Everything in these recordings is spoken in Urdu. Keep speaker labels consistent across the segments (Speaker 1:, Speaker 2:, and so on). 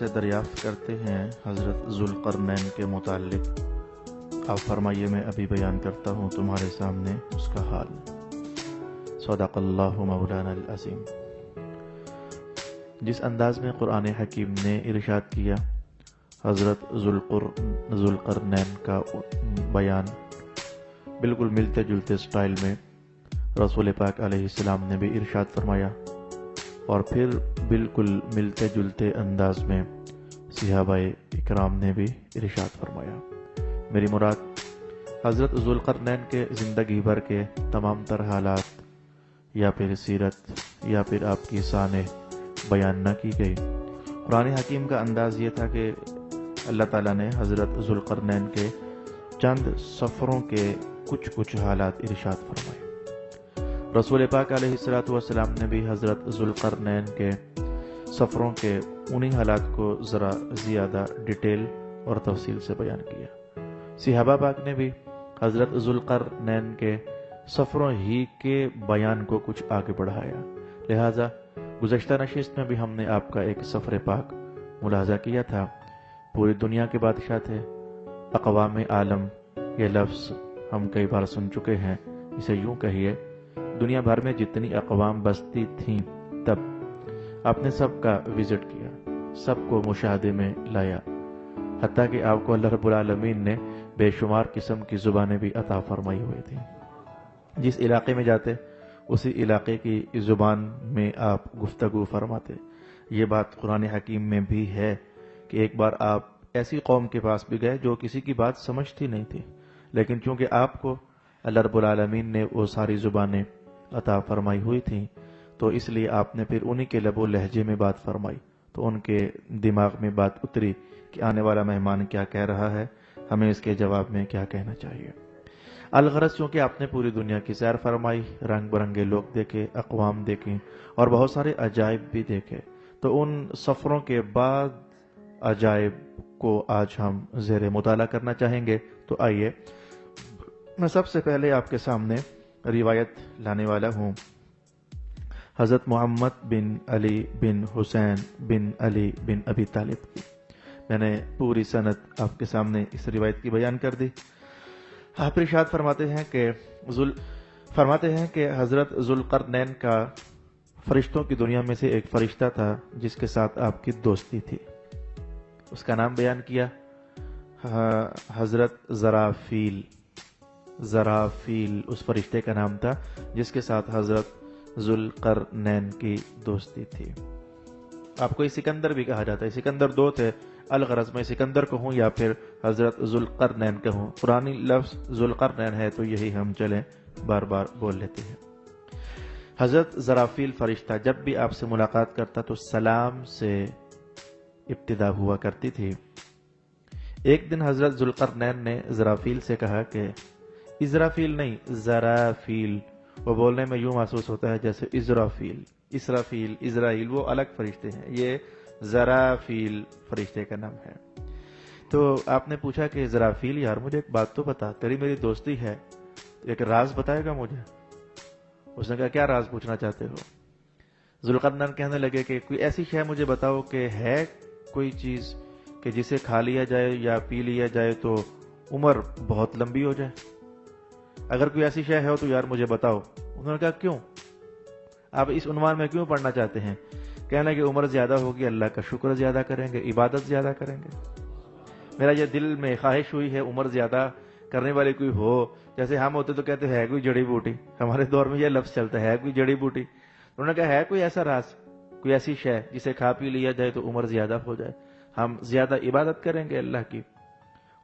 Speaker 1: سے دریافت کرتے ہیں حضرت ذوالقرنین کے متعلق۔ آپ فرمائیے میں ابھی بیان کرتا ہوں تمہارے سامنے اس کا حال۔ صدق اللہ مولانا العظیم۔ جس انداز میں قرآن حکیم نے ارشاد کیا، حضرت ذوالقرنین کا بیان بالکل ملتے جلتے سٹائل میں رسول پاک علیہ السلام نے بھی ارشاد فرمایا، اور پھر بالکل ملتے جلتے انداز میں صحابہ اکرام نے بھی ارشاد فرمایا۔ میری مراد حضرت ذوالقرنین کے زندگی بھر کے تمام تر حالات یا پھر سیرت یا پھر آپ کی سانح بیان نہ کی گئی۔ قرآن حکیم کا انداز یہ تھا کہ اللہ تعالیٰ نے حضرت ذوالقرنین کے چند سفروں کے کچھ حالات ارشاد فرمائے۔ رسول پاک علیہ السلام نے بھی حضرت ذوالقرنین کے سفروں کے انہی حالات کو ذرا زیادہ ڈیٹیل اور تفصیل سے بیان کیا۔ صحابہ پاک نے بھی حضرت ذوالقرنین کے سفروں ہی کے بیان کو کچھ آگے بڑھایا۔ لہٰذا گزشتہ نشست میں بھی ہم نے آپ کا ایک سفر پاک ملاحظہ کیا تھا۔ پوری دنیا کے بادشاہ تھے، اقوام عالم، یہ لفظ ہم کئی بار سن چکے ہیں۔ اسے یوں کہیے، دنیا بھر میں جتنی اقوام بستی تھیں تب آپ نے سب کا وزٹ کیا، سب کو مشاہدے میں لایا، حتیٰ کہ آپ کو اللہ رب العالمین نے بے شمار قسم کی زبانیں بھی عطا فرمائی ہوئی تھیں۔ جس علاقے میں جاتے اسی علاقے کی زبان میں آپ گفتگو فرماتے۔ یہ بات قرآن حکیم میں بھی ہے کہ ایک بار آپ ایسی قوم کے پاس بھی گئے جو کسی کی بات سمجھتی نہیں تھی، لیکن چونکہ آپ کو اللہ رب العالمین نے وہ ساری زبانیں عطا فرمائی ہوئی تھیں، تو اس لیے آپ نے پھر انہی کے لب و لہجے میں بات فرمائی، تو ان کے دماغ میں بات اتری کہ آنے والا مہمان کیا کہہ رہا ہے، ہمیں اس کے جواب میں کیا کہنا چاہیے۔ الغرض چونکہ آپ نے پوری دنیا کی سیر فرمائی، رنگ برنگے لوگ دیکھے، اقوام دیکھیں اور بہت سارے عجائب بھی دیکھے، تو ان سفروں کے بعد عجائب کو آج ہم زیر مطالعہ کرنا چاہیں گے۔ تو آئیے میں سب سے پہلے آپ کے سامنے روایت لانے والا ہوں حضرت محمد بن علی بن حسین بن علی بن ابی طالب کی۔ میں نے پوری سند آپ کے سامنے اس روایت کی بیان کر دی۔ آپ ارشاد فرماتے ہیں کہ حضرت ذوالقرنین کا فرشتوں کی دنیا میں سے ایک فرشتہ تھا جس کے ساتھ آپ کی دوستی تھی۔ اس کا نام بیان کیا حضرت زرافیل اس فرشتے کا نام تھا جس کے ساتھ حضرت ذوالقرنین کی دوستی تھی۔ آپ کو سکندر بھی کہا جاتا ہے، سکندر دو تھے، الغرض میں سکندر کہوں یا پھر حضرت ذوالقرنین کہوں، قرآنی لفظ ذوالقرنین ہے تو یہی ہم چلیں بار بار بول لیتے ہیں۔ حضرت زرافیل فرشتہ جب بھی آپ سے ملاقات کرتا تو سلام سے ابتدا ہوا کرتی تھی۔ ایک دن حضرت ذوالقرنین نے زرافیل سے کہا کہ اسرافیل نہیں، زرافیل، وہ بولنے میں یوں محسوس ہوتا ہے جیسے اسرافیل، اسرائیل وہ الگ فرشتے ہیں، یہ زرافیل فرشتے کا نام ہے۔ تو آپ نے پوچھا کہ زرافیل یار مجھے ایک بات تو بتا، تیری میری دوستی ہے، ایک راز بتائے گا مجھے؟ اس نے کہا کیا راز پوچھنا چاہتے ہو؟ ذوالقرنین کہنے لگے کہ کوئی ایسی شے مجھے بتاؤ کہ ہے کوئی چیز کہ جسے کھا لیا جائے یا پی لیا جائے تو عمر بہت لمبی ہو جائے، اگر کوئی ایسی شے ہے تو یار مجھے بتاؤ۔ انہوں نے کہا کیوں، آپ اس عنوان میں کیوں پڑھنا چاہتے ہیں؟ کہنے کہ عمر زیادہ ہوگی، اللہ کا شکر زیادہ کریں گے، عبادت زیادہ کریں گے۔ میرا یہ دل میں خواہش ہوئی ہے عمر زیادہ کرنے والے کوئی ہو، جیسے ہم ہوتے تو کہتے ہے کوئی جڑی بوٹی، ہمارے دور میں یہ لفظ چلتا ہے کوئی جڑی بوٹی۔ انہوں نے کہا ہے کوئی ایسا راز، کوئی ایسی شے جسے کھا پی لیا جائے تو عمر زیادہ ہو جائے، ہم زیادہ عبادت کریں گے اللہ کی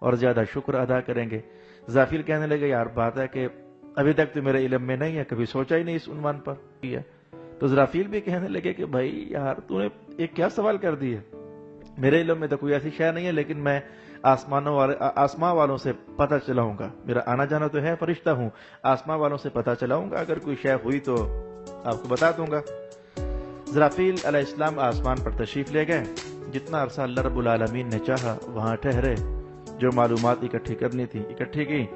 Speaker 1: اور زیادہ شکر ادا کریں گے۔ زرافیل کہنے لگے یار بات ہے کہ ابھی تک تو میرے علم میں نہیں ہے، کبھی سوچا ہی نہیں اس عنوان پر کیا۔ تو زرافیل بھی کہنے لگے کہ بھائی یار تو نے ایک کیا سوال کر دی ہے، میرے علم میں تو کوئی ایسی شے نہیں ہے، لیکن میں آسمان والوں سے پتہ چلاؤں گا، میرا آنا جانا تو ہے، فرشتہ ہوں، آسمان والوں سے پتہ چلاؤں گا، اگر کوئی شے ہوئی تو آپ کو بتا دوں گا۔ زرافیل علیہ السلام آسمان پر تشریف لے گئے، جتنا عرصہ اللہ رب العالمین نے چاہا وہاں ٹھہرے، جو معلومات اکٹھی کرنی تھی اکٹھی کی۔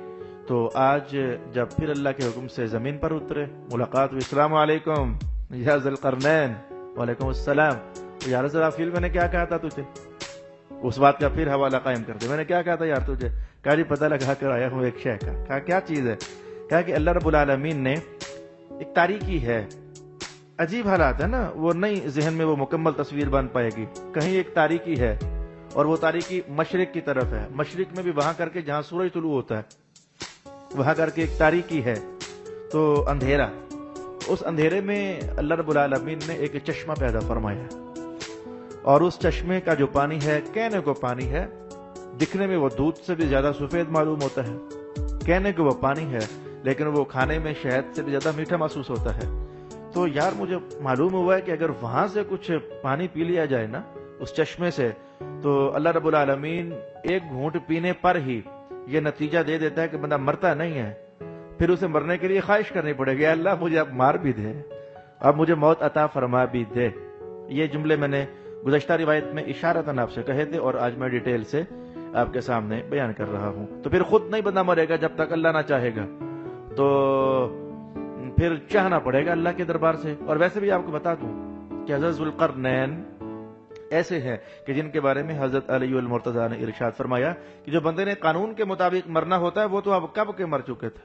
Speaker 1: تو آج جب پھر اللہ کے حکم سے زمین پر اترے، ملاقات ہوئی، السلام علیکم یا ذوالقرنین، وعلیکم السلام۔ تو یا زرافیل میں نے کیا کہا تھا تجھے، اس بات کا پھر حوالہ قائم کرتے. میں نے کیا کہا تھا یار تجھے؟ کہا جی پتہ لگا کر آیا ہوں ایک شے کا. کہا کیا چیز ہے؟ کہا کہ اللہ رب العالمین نے ایک تاریکی ہے. عجیب حالات ہے نا, وہ نہیں ذہن میں وہ مکمل تصویر بن پائے گی. کہیں ایک تاریکی ہے اور وہ تاریکی مشرق کی طرف ہے. مشرق میں بھی وہاں کر کے جہاں سورج طلوع ہوتا ہے وہاں کر کے ایک تاریکی ہے, تو اندھیرا. اس اندھیرے میں اللہ رب العالمین نے ایک چشمہ پیدا فرمایا ہے, اور اس چشمے کا جو پانی ہے کہنے کو پانی ہے, دکھنے میں وہ دودھ سے بھی زیادہ سفید معلوم ہوتا ہے. کہنے کو وہ پانی ہے لیکن وہ کھانے میں شہد سے بھی زیادہ میٹھا محسوس ہوتا ہے. تو یار مجھے معلوم ہوا ہے کہ اگر وہاں سے کچھ پانی پی لیا جائے نا اس چشمے سے, تو اللہ رب العالمین ایک گھونٹ پینے پر ہی یہ نتیجہ دے دیتا ہے کہ بندہ مرتا نہیں ہے. پھر اسے مرنے کے لیے خواہش کرنی پڑے گی, اللہ مجھے اب مار بھی دے, اب مجھے موت عطا فرما بھی دے. یہ جملے میں نے گزشتہ روایت میں اشارتاً آپ سے کہے تھے اور آج میں ڈیٹیل سے آپ کے سامنے بیان کر رہا ہوں. تو پھر خود نہیں بندہ مرے گا جب تک اللہ نہ چاہے گا, تو پھر چاہنا پڑے گا اللہ کے دربار سے. اور ویسے بھی آپ کو بتا دوں کہ حضرت ذوالقرنین ایسے ہیں کہ جن کے بارے میں حضرت علی المرتضیٰ نے ارشاد فرمایا کہ جو بندے نے قانون کے مطابق مرنا ہوتا ہے وہ تو اب کب کے مر چکے تھے.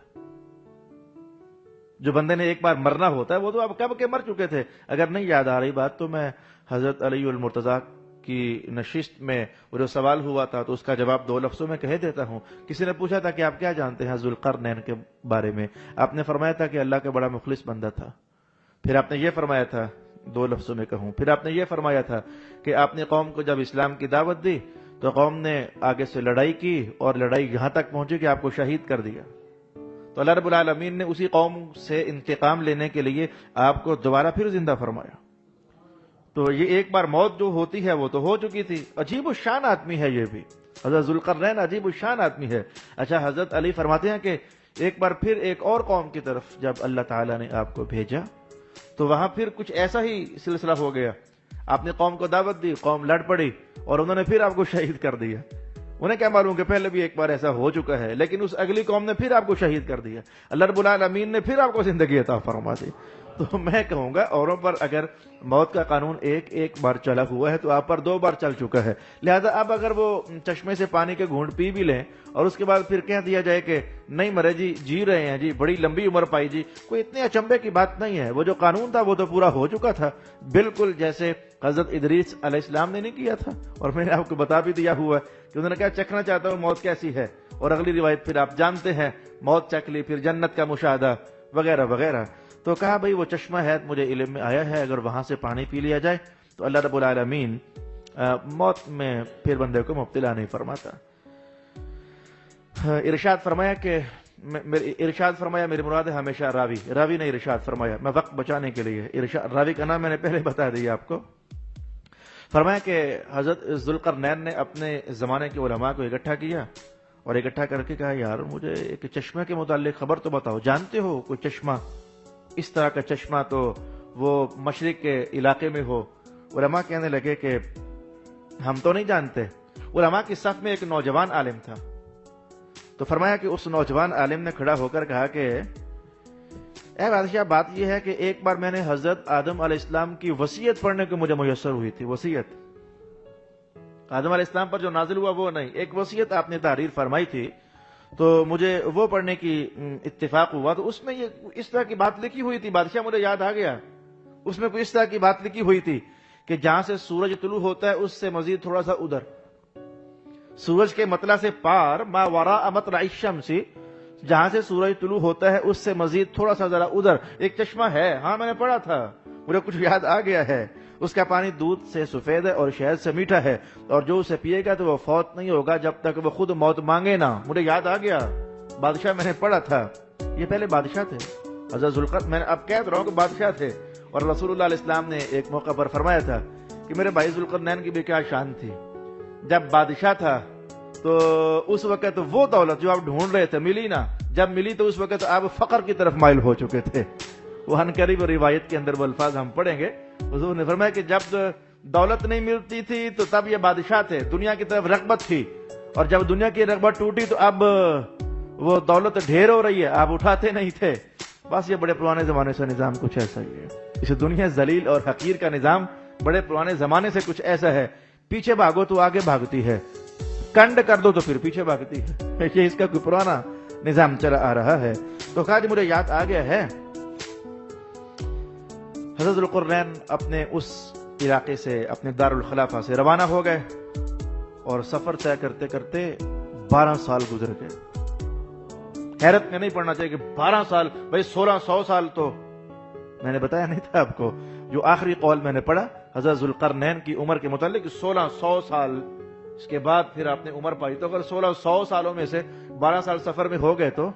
Speaker 1: جو بندے نے ایک بار مرنا ہوتا ہے وہ تو اب کب کے مر چکے تھے. اگر نہیں یاد آ رہی بات تو میں حضرت علی المرتضیٰ کی نشست میں وہ جو سوال ہوا تھا تو اس کا جواب 2 لفظوں میں کہہ دیتا ہوں. کسی نے پوچھا تھا کہ آپ کیا جانتے ہیں ذوالقرنین کے بارے میں؟ آپ نے فرمایا تھا کہ اللہ کا بڑا مخلص بندہ تھا. پھر آپ نے یہ فرمایا تھا, 2 لفظوں میں کہوں, پھر آپ نے یہ فرمایا تھا کہ آپ نے قوم کو جب اسلام کی دعوت دی تو قوم نے آگے سے لڑائی کی اور لڑائی یہاں تک پہنچی کہ آپ کو شہید کر دیا. تو اللہ رب العالمین نے اسی قوم سے انتقام لینے کے لیے آپ کو دوبارہ پھر زندہ فرمایا. تو یہ ایک بار موت جو ہوتی ہے وہ تو ہو چکی تھی. عجیب الشان آدمی ہے یہ بھی, حضرت ذوالقرنین عجیب الشان آدمی ہے. اچھا, حضرت علی فرماتے ہیں کہ ایک بار پھر ایک اور قوم کی طرف جب اللہ تعالیٰ نے آپ کو بھیجا تو وہاں پھر کچھ ایسا ہی سلسلہ ہو گیا. آپ نے قوم کو دعوت دی, قوم لڑ پڑی اور انہوں نے پھر آپ کو شہید کر دیا. انہیں کیا معلوم کہ پہلے بھی ایک بار ایسا ہو چکا ہے, لیکن اس اگلی قوم نے پھر آپ کو شہید کر دیا. اللہ رب العالمین نے پھر آپ کو زندگی عطا فرما دی. تو میں کہوں گا اوروں پر اگر موت کا قانون ایک بار چلا ہوا ہے تو آپ پر 2 بار چل چکا ہے. لہذا اب اگر وہ چشمے سے پانی کے گھونٹ پی بھی لیں اور اس کے بعد پھر کہہ دیا جائے کہ نہیں مرے جی رہے ہیں جی, بڑی لمبی عمر پائی جی, کوئی اتنے اچنبے کی بات نہیں ہے. وہ جو قانون تھا وہ تو پورا ہو چکا تھا, بالکل جیسے حضرت ادریس علیہ السلام نے نہیں کیا تھا. اور میں نے آپ کو بتا بھی دیا ہوا ہے کہ انہوں نے کیا چکھنا چاہتا ہوں موت کیسی ہے, اور اگلی روایت پھر آپ جانتے ہیں, موت چکھ لی, پھر جنت کا مشاہدہ وغیرہ وغیرہ. تو کہا بھئی وہ چشمہ ہے مجھے علم میں آیا ہے, اگر وہاں سے پانی پی لیا جائے تو اللہ رب العالمین موت میں پھر بندے کو مبتلا نہیں فرماتا. ارشاد فرمایا میری مراد ہے ہمیشہ راوی نے ارشاد فرمایا. میں وقت بچانے کے لیے راوی کا نام میں نے پہلے بتا دیا آپ کو. فرمایا کہ حضرت ذوالقرنین نے اپنے زمانے کے علماء کو اکٹھا کیا اور اکٹھا کر کے کہا یار مجھے ایک چشمے کے متعلق خبر تو بتاؤ, جانتے ہو کوئی چشمہ, اس طرح کا چشمہ تو وہ مشرق کے علاقے میں ہو؟ علماء کہنے لگے کہ ہم تو نہیں جانتے. علماء کی صف میں ایک نوجوان عالم تھا, تو فرمایا کہ اس نوجوان عالم نے کھڑا ہو کر کہا کہ اے بادشاہ, بات یہ ہے کہ ایک بار میں نے حضرت آدم علیہ السلام کی وصیت پڑھنے کو مجھے میسر ہوئی تھی. وصیت آدم علیہ السلام پر جو نازل ہوا وہ نہیں, ایک وصیت آپ نے تحریر فرمائی تھی, تو مجھے وہ پڑھنے کی اتفاق ہوا. تو اس میں یہ اس طرح کی بات لکھی ہوئی تھی بادشاہ, مجھے یاد آ گیا, اس میں کوئی اس طرح کی بات لکھی ہوئی تھی کہ جہاں سے سورج طلوع ہوتا ہے اس سے مزید تھوڑا سا ادھر, سورج کے مطلع سے پار, ما وراء مطلع الشمس, جہاں سے سورج طلوع ہوتا ہے اس سے مزید تھوڑا سا ذرا ادھر ایک چشمہ ہے. ہاں میں نے پڑھا تھا, مجھے کچھ یاد آ گیا ہے. اس کا پانی دودھ سے سفید ہے اور شہد سے میٹھا ہے, اور جو اسے پیے گا تو وہ فوت نہیں ہوگا جب تک وہ خود موت مانگے نہ. مجھے یاد آ گیا, بادشاہ میں نے پڑھا تھا. یہ پہلے بادشاہ تھے حضرت ذوالقرنین, میں اب کہہ رہا ہوں کہ بادشاہ تھے. اور رسول اللہ علیہ السلام نے ایک موقع پر فرمایا تھا کہ میرے بھائی ذوالقرنین کی بھی کیا شان تھی. جب بادشاہ تھا تو اس وقت وہ دولت جو آپ ڈھونڈ رہے تھے ملی نا, جب ملی تو اس وقت آپ فقر کی طرف مائل ہو چکے تھے. وہ عنقریب روایت کے اندر وہ الفاظ ہم پڑھیں گے. حضور نے فرمایا کہ جب دولت نہیں ملتی تھی تو تب یہ بادشاہ تھے, دنیا کی طرف رغبت تھی, اور جب دنیا کی رغبت ٹوٹی تو اب وہ دولت ڈھیر ہو رہی ہے, آپ اٹھاتے نہیں تھے. بس یہ بڑے پرانے زمانے سے نظام کچھ ایسا ہی ہے. اس دنیا ذلیل اور حقیر کا نظام بڑے پرانے زمانے سے کچھ ایسا ہے پیچھے بھاگو تو آگے بھاگتی ہے، کنڈ کر دو تو پھر پیچھے بھاگتی ہے. یہ اس کا کوئی پرانا نظام چلا آ رہا ہے. تو کہا جی مجھے یاد آ گیا ہے. حضرت ذوالقرنین اپنے اس علاقے سے، اپنے دارالخلافہ سے روانہ ہو گئے اور سفر طے کرتے کرتے 12 سال گزر گئے. حیرت میں نہیں پڑنا چاہیے کہ 12 سال، بھائی 1600 سال تو میں نے بتایا نہیں تھا آپ کو. جو آخری قول میں نے پڑھا حضرت ذوالقرنین کی عمر کے متعلق 1600 سال، اس کے بعد پھر آپ نے عمر پائی. تو اگر 1600 سالوں میں سے 12 سال سفر میں ہو گئے تو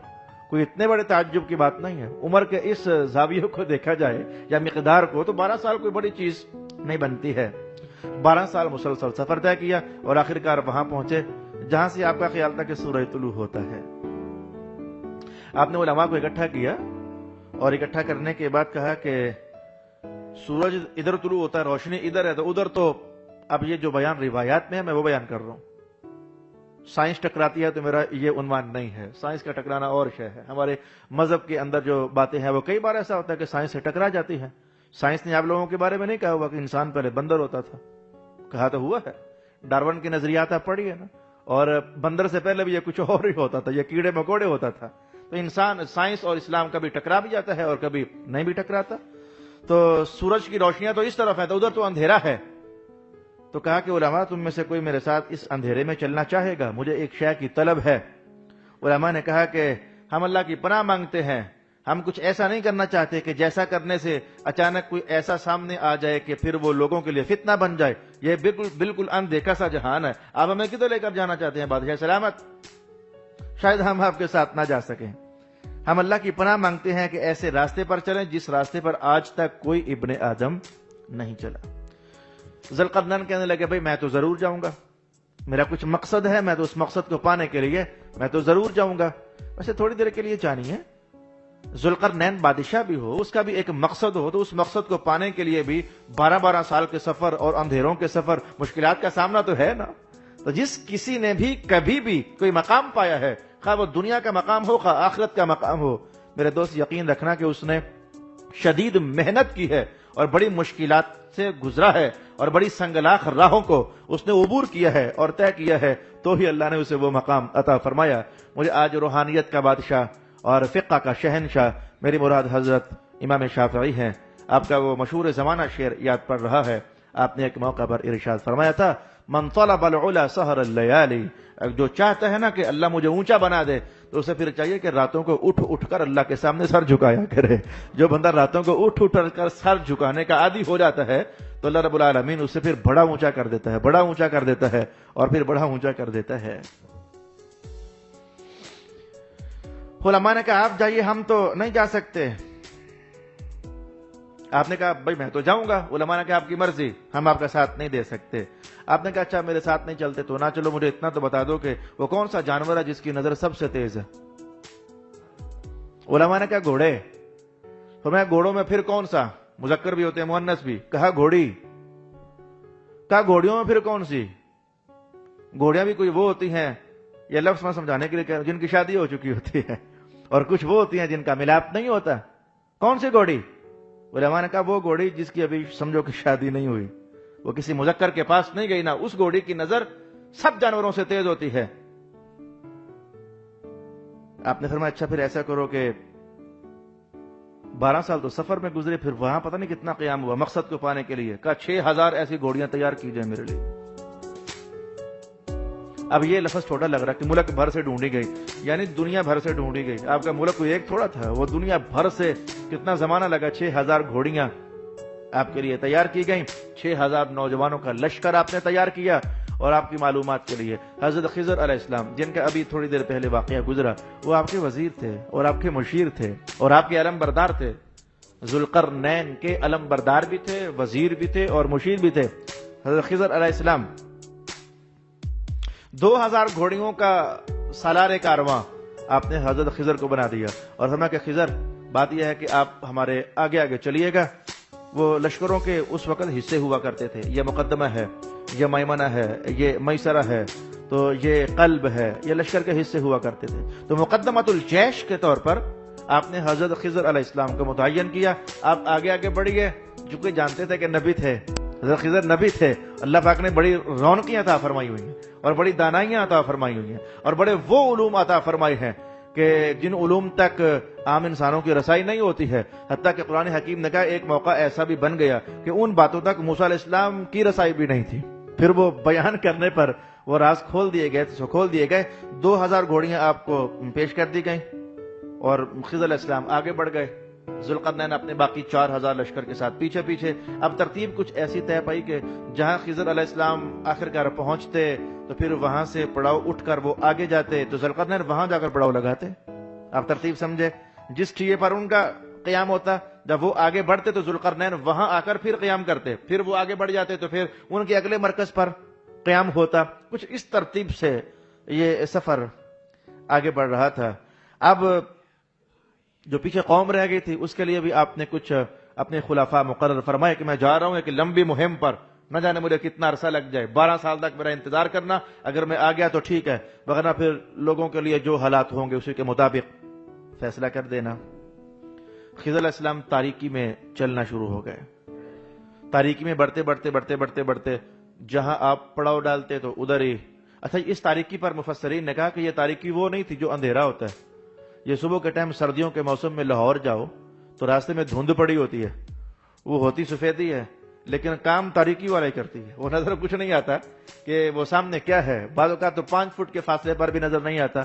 Speaker 1: کوئی اتنے بڑے تعجب کی بات نہیں ہے. عمر کے اس زاویے کو دیکھا جائے یا مقدار کو تو 12 سال کوئی بڑی چیز نہیں بنتی ہے. 12 سال مسلسل سفر طے کیا اور آخرکار وہاں پہنچے جہاں سے آپ کا خیال تھا کہ سورج طلوع ہوتا ہے. آپ نے علماء کو اکٹھا کیا اور اکٹھا کرنے کے بعد کہا کہ سورج ادھر طلوع ہوتا ہے، روشنی ادھر ہے، تو ادھر تو اب یہ جو بیان روایات میں ہے میں وہ بیان کر رہا ہوں. سائنس ٹکراتی ہے تو میرا یہ عنوان نہیں ہے. سائنس کا ٹکرانا اور شے ہے. ہمارے مذہب کے اندر جو باتیں ہیں وہ کئی بار ایسا ہوتا ہے کہ سائنس سے ٹکرا جاتی ہے. سائنس نے آپ لوگوں کے بارے میں نہیں کہا ہوا کہ انسان پہلے بندر ہوتا تھا. کہا تو ہوا ہے. ڈارون کے نظریات آپ پڑھیے نا. اور بندر سے پہلے بھی یہ کچھ اور ہی ہوتا تھا، یہ کیڑے مکوڑے ہوتا تھا. تو انسان، سائنس اور اسلام کبھی ٹکرا بھی جاتا ہے اور کبھی نہیں بھی ٹکراتا. تو سورج کی روشنیاں تو اس طرف ہے تو ادھر تو اندھیرا ہے. تو کہا کہ علماء تم میں سے کوئی میرے ساتھ اس اندھیرے میں چلنا چاہے گا؟ مجھے ایک شے کی طلب ہے. علماء نے کہا کہ ہم اللہ کی پناہ مانگتے ہیں، ہم کچھ ایسا نہیں کرنا چاہتے کہ جیسا کرنے سے اچانک کوئی ایسا سامنے آ جائے کہ پھر وہ لوگوں کے لیے فتنہ بن جائے. یہ بالکل اندیکھا سا جہان ہے. آپ ہمیں کدھر لے کر جانا چاہتے ہیں بادشاہ سلامت؟ شاید ہم آپ کے ساتھ نہ جا سکیں. ہم اللہ کی پناہ مانگتے ہیں کہ ایسے راستے پر چلیں جس راستے پر آج تک کوئی ابن آدم نہیں چلا. ذوالقرنین کہنے لگے بھائی میں تو ضرور جاؤں گا، میرا کچھ مقصد ہے، میں تو اس مقصد کو پانے کے لیے میں تو ضرور جاؤں گا. ویسے تھوڑی دیر کے لیے جانیے، ذوالقرنین بادشاہ بھی ہو، اس کا بھی ایک مقصد ہو، تو اس مقصد کو پانے کے لیے بھی 12 سال کے سفر اور اندھیروں کے سفر، مشکلات کا سامنا تو ہے نا. تو جس کسی نے بھی کبھی بھی کوئی مقام پایا ہے، خواہ وہ دنیا کا مقام ہو خواہ آخرت کا مقام ہو، میرے دوست یقین رکھنا کہ اس نے شدید محنت کی ہے اور بڑی مشکلات سے گزرا ہے اور بڑی سنگلاخ راہوں کو اس نے عبور کیا ہے اور طے کیا ہے، تو ہی اللہ نے اسے وہ مقام عطا فرمایا. مجھے آج روحانیت کا بادشاہ اور فقہ کا شہنشاہ میری مراد حضرت امام شافعی ہیں. آپ کا وہ مشہور زمانہ شعر یاد پڑ رہا ہے. آپ نے ایک موقع پر ارشاد فرمایا تھا، من طلب العلا سہر اللیالی. جو چاہتا ہے نا کہ اللہ مجھے اونچا بنا دے تو اسے پھر چاہیے کہ راتوں کو اٹھ کر اللہ کے سامنے سر جھکایا کرے. جو بندہ راتوں کو اٹھ کر سر جھکانے کا عادی ہو جاتا ہے تو اللہ رب العالمین اسے پھر بڑا اونچا کر دیتا ہے، بڑا اونچا کر دیتا ہے اور پھر بڑا اونچا کر دیتا ہے. علماء نے کہا آپ جائیے، ہم تو نہیں جا سکتے. آپ نے کہا بھائی میں تو جاؤں گا. علماء نے کہا آپ کی مرضی، ہم آپ کا ساتھ نہیں دے سکتے. آپ نے کہا اچھا میرے ساتھ نہیں چلتے تو نہ چلو، مجھے اتنا تو بتا دو کہ وہ کون سا جانور ہے جس کی نظر سب سے تیز ہے؟ علماء نے کہا گھوڑے. فرمایا گھوڑوں میں پھر کون سا؟ مذکر بھی ہوتے ہیں مؤنث بھی. کہا گھوڑی. کہا گھوڑیوں میں پھر کون سی؟ گھوڑیاں بھی کوئی وہ ہوتی ہیں، یہ لفظ میں سمجھانے کے لیے جن کی شادی ہو چکی ہوتی ہے، اور کچھ وہ ہوتی ہیں جن کا ملاپ نہیں ہوتا. کون سی گھوڑی؟ علماء نے کہا وہ گھوڑی جس کی ابھی سمجھو کہ شادی نہیں ہوئی، وہ کسی مذکر کے پاس نہیں گئی نا، اس گھوڑی کی نظر سب جانوروں سے تیز ہوتی ہے. آپ نے فرمایا اچھا پھر ایسا کرو کہ 12 سال تو سفر میں گزرے، پھر وہاں پتہ نہیں کتنا قیام ہوا مقصد کو پانے کے لیے. کہا 6000 ایسی گھوڑیاں تیار کی جائیں میرے لیے. اب یہ لفظ چھوٹا لگ رہا کہ ملک بھر سے ڈھونڈی گئی، یعنی دنیا بھر سے ڈھونڈی گئی. آپ کا ملک کوئی ایک تھوڑا تھا، وہ دنیا بھر سے کتنا زمانہ لگا. 6000 گھوڑیاں آپ کے لیے تیار کی گئیں. 6000 نوجوانوں کا لشکر آپ نے تیار کیا. اور آپ کی معلومات کے لیے حضرت خضر علیہ السلام، جن کا ابھی تھوڑی دیر پہلے واقعہ گزرا، وہ آپ کے وزیر تھے اور آپ کے مشیر تھے اور آپ کے علم بردار تھے. ذوالقرنین کے علم بردار بھی تھے، وزیر بھی تھے اور مشیر بھی تھے حضرت خضر علیہ السلام. 2000 گھوڑیوں کا سالار کارواں آپ نے حضرت خضر کو بنا دیا اور فرمایا کہ خضر بات یہ ہے کہ آپ ہمارے آگے آگے چلیے گا. وہ لشکروں کے اس وقت حصے ہوا کرتے تھے، یہ مقدمہ ہے، یہ میمنہ ہے، یہ میسرہ ہے، تو یہ قلب ہے، یہ لشکر کے حصے ہوا کرتے تھے. تو مقدمۃ الجیش کے طور پر آپ نے حضرت خضر علیہ السلام کو متعین کیا. آپ آگے آگے بڑھیے، چونکہ جانتے تھے کہ نبی تھے حضرت خضر نبی تھے، اللہ پاک نے بڑی رونقیاں عطا فرمائی ہوئی ہیں اور بڑی دانائیاں عطا فرمائی ہوئی ہیں اور بڑے وہ علوم عطا فرمائے ہیں کہ جن علوم تک عام انسانوں کی رسائی نہیں ہوتی ہے. حتیٰ کہ قرآن حکیم نے کہا ایک موقع ایسا بھی بن گیا کہ ان باتوں تک موسیٰ علیہ السلام کی رسائی بھی نہیں تھی. پھر وہ بیان کرنے پر وہ راز کھول دیے گئے، تو کھول دیے گئے. 2000 گھوڑیاں آپ کو پیش کر دی گئیں اور خضر علیہ السلام آگے بڑھ گئے. ذوالقرنین اپنے باقی 4000 لشکر کے ساتھ پیچھے پیچھے. اب ترتیب کچھ ایسی طے پائی کہ جہاں خضر علیہ السلام آخرکار پہنچتے تو پھر وہاں سے پڑاؤ اٹھ کر وہ آگے جاتے تو ذوالقرنین وہاں جا کر پڑاؤ لگاتے. آپ ترتیب سمجھے، جس ٹھیے پر ان کا قیام ہوتا جب وہ آگے بڑھتے تو ذوالقرنین وہاں آ کر پھر قیام کرتے، پھر وہ آگے بڑھ جاتے تو پھر ان کے اگلے مرکز پر قیام ہوتا. کچھ اس ترتیب سے یہ سفر آگے بڑھ رہا تھا. اب جو پیچھے قوم رہ گئی تھی اس کے لیے بھی آپ نے کچھ اپنے خلفاء مقرر فرمائے کہ میں جا رہا ہوں ایک لمبی مہم پر، نہ جانے مجھے کتنا عرصہ لگ جائے، 12 سال تک میرا انتظار کرنا، اگر میں آ گیا تو ٹھیک ہے، وغیرہ پھر لوگوں کے لیے جو حالات ہوں گے اسی کے مطابق فیصلہ کر دینا. خضر علیہ السلام تاریکی میں چلنا شروع ہو گئے. تاریکی میں بڑھتے بڑھتے بڑھتے بڑھتے بڑھتے جہاں آپ پڑاؤ ڈالتے تو ادھر ہی. اچھا، اس تاریکی پر مفسرین نے کہا کہ یہ تاریکی وہ نہیں تھی جو اندھیرا ہوتا ہے. یہ صبح کے ٹائم سردیوں کے موسم میں لاہور جاؤ تو راستے میں دھند پڑی ہوتی ہے، وہ ہوتی سفیدی ہے لیکن کام تاریکی والا ہی کرتی ہے. وہ نظر کچھ نہیں آتا کہ وہ سامنے کیا ہے، بعض اوقات تو 5 فٹ کے فاصلے پر بھی نظر نہیں آتا.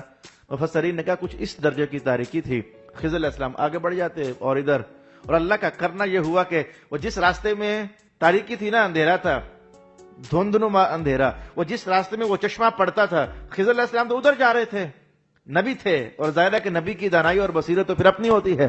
Speaker 1: مفسرین نے کہا کچھ اس درجے کی تاریکی تھی. خضر علیہ السلام آگے بڑھ جاتے اور ادھر، اور اللہ کا کرنا یہ ہوا کہ وہ جس راستے میں تاریکی تھی نا، اندھیرا تھا، دھندنما اندھیرا، وہ جس راستے میں وہ چشمہ پڑتا تھا خضر علیہ السلام تو ادھر جا رہے تھے. نبی تھے اور ظاہر ہے کہ نبی کی دانائی اور بصیرت تو پھر اپنی ہوتی ہے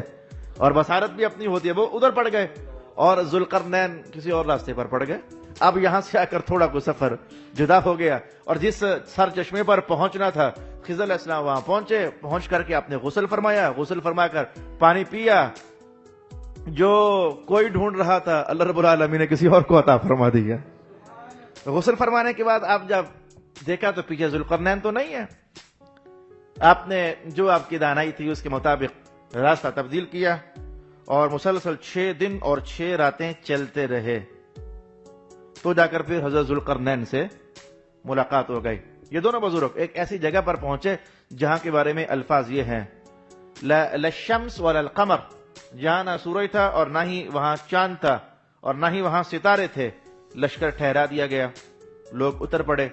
Speaker 1: اور بصارت بھی اپنی ہوتی ہے. وہ ادھر پڑ گئے اور ذوالقرنین کسی اور راستے پر پڑ گئے. اب یہاں سے آ کر تھوڑا کو سفر جدا ہو گیا اور جس سر چشمے پر پہنچنا تھا خضر علیہ السلام وہاں پہنچے. پہنچ کر کے آپ نے غسل فرمایا، غسل فرما کر پانی پیا. جو کوئی ڈھونڈ رہا تھا اللہ رب العالمین نے کسی اور کو عطا فرما دیا. غسل فرمانے کے بعد آپ جب دیکھا تو پیچھے ذوالقرنین تو نہیں ہے. آپ نے جو آپ کی دانائی تھی اس کے مطابق راستہ تبدیل کیا اور مسلسل 6 دن اور 6 راتیں چلتے رہے تو جا کر پھر حضرت ذوالقرنین سے ملاقات ہو گئی. یہ دونوں بزرگ ایک ایسی جگہ پر پہنچے جہاں کے بارے میں الفاظ یہ ہیں لا الشمس ولا القمر، جہاں نہ سورج تھا اور نہ ہی وہاں چاند تھا اور نہ ہی وہاں ستارے تھے. لشکر ٹھہرا دیا گیا، لوگ اتر پڑے.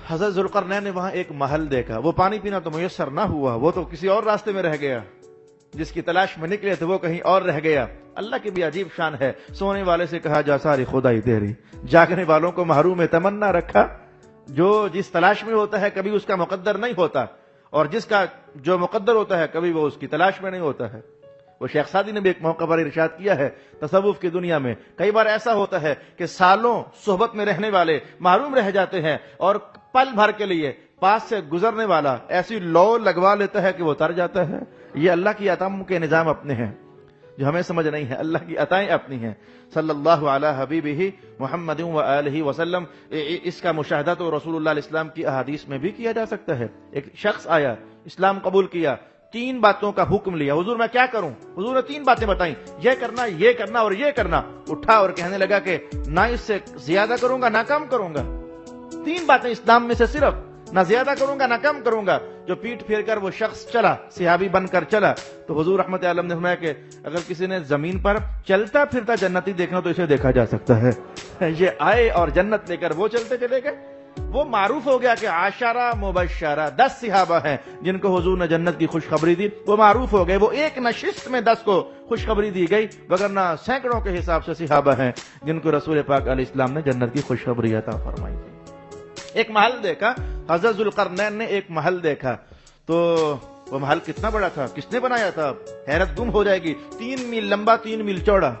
Speaker 1: حضرت ذوالقرنین نے وہاں ایک محل دیکھا. وہ پانی پینا تو میسر نہ ہوا، وہ تو کسی اور راستے میں رہ گیا. جس کی تلاش میں نکلے تو وہ کہیں اور رہ گیا. اللہ کی بھی عجیب شان ہے. سونے والے سے کہا جا ساری خدائی تیری، جاگنے والوں کو محروم تمنا رکھا. جو جس تلاش میں ہوتا ہے کبھی اس کا مقدر نہیں ہوتا، اور جس کا جو مقدر ہوتا ہے کبھی وہ اس کی تلاش میں نہیں ہوتا ہے. وہ شیخ سعدی نے بھی ایک موقع پر ارشاد کیا ہے تصوف کی دنیا میں کئی بار ایسا ہوتا ہے کہ سالوں صحبت میں رہنے والے محروم رہ جاتے ہیں اور پل بھر کے لیے پاس سے گزرنے والا ایسی لو لگوا لیتا ہے کہ وہ تر جاتا ہے. یہ اللہ کی عطاؤں کے نظام اپنے ہیں جو ہمیں سمجھ نہیں ہے. اللہ کی عطائیں اپنی ہیں. صلی اللہ علی حبیبہ محمد و آلہ وسلم. اس کا مشاہدہ تو رسول اللہ علیہ السلام کی احادیث میں بھی کیا جا سکتا ہے. ایک شخص آیا، اسلام قبول کیا، 3 باتوں کا حکم لیا. حضور میں کیا کروں؟ حضور نے 3 باتیں بتائیں، یہ کرنا، یہ کرنا اور یہ کرنا. اٹھا اور کہنے لگا کہ نہ اس سے زیادہ کروں گا نہ کم کروں گا. 3 باتیں اسلام میں سے صرف، نہ زیادہ کروں گا نہ کم کروں گا. جو پیٹ پھیر کر وہ شخص چلا، صحابی بن کر چلا، تو حضور رحمت عالم نے فرمایا کہ اگر کسی نے زمین پر چلتا پھرتا جنتی دیکھنا تو اسے دیکھا جا سکتا ہے. یہ آئے اور جنت لے کر وہ چلتے چلے گئے. وہ معروف ہو گیا کہ 10 مبشرہ 10 صحابہ ہیں جن کو حضور نے جنت کی خوشخبری دی. وہ معروف ہو گئے. وہ ایک نشست میں 10 کو خوشخبری دی گئی، وگرنہ سینکڑوں کے حساب سے صحابہ ہیں جن کو رسول پاک علیہ السلام نے جنت کی خوشخبری عطا فرمائی تھی. ایک محل دیکھا حضرت ذوالقرنین نے. ایک محل دیکھا تو وہ محل کتنا بڑا تھا، کس نے بنایا تھا، حیرت گم ہو جائے گی. 3 میل لمبا، 3 میل چوڑا.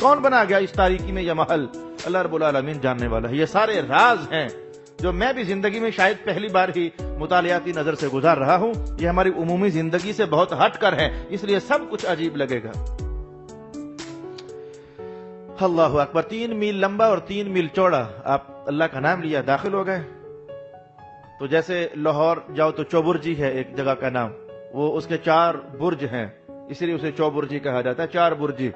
Speaker 1: کون بنا گیا اس تاریکی میں یہ محل؟ اللہ رب العالمین جاننے والا ہے. یہ سارے راز ہیں جو میں بھی زندگی میں شاید پہلی بار ہی مطالعاتی نظر سے گزار رہا ہوں. یہ ہماری عمومی زندگی سے بہت ہٹ کر ہے، اس لیے سب کچھ عجیب لگے گا. اللہ اکبر. 3 میل لمبا اور 3 میل چوڑا. آپ اللہ کا نام لیا، داخل ہو گئے. تو جیسے لاہور جاؤ تو چوبرجی ہے ایک جگہ کا نام، وہ اس کے 4 برج ہیں، اس لیے اسے چوبرجی کہا جاتا ہے، 4 برجی.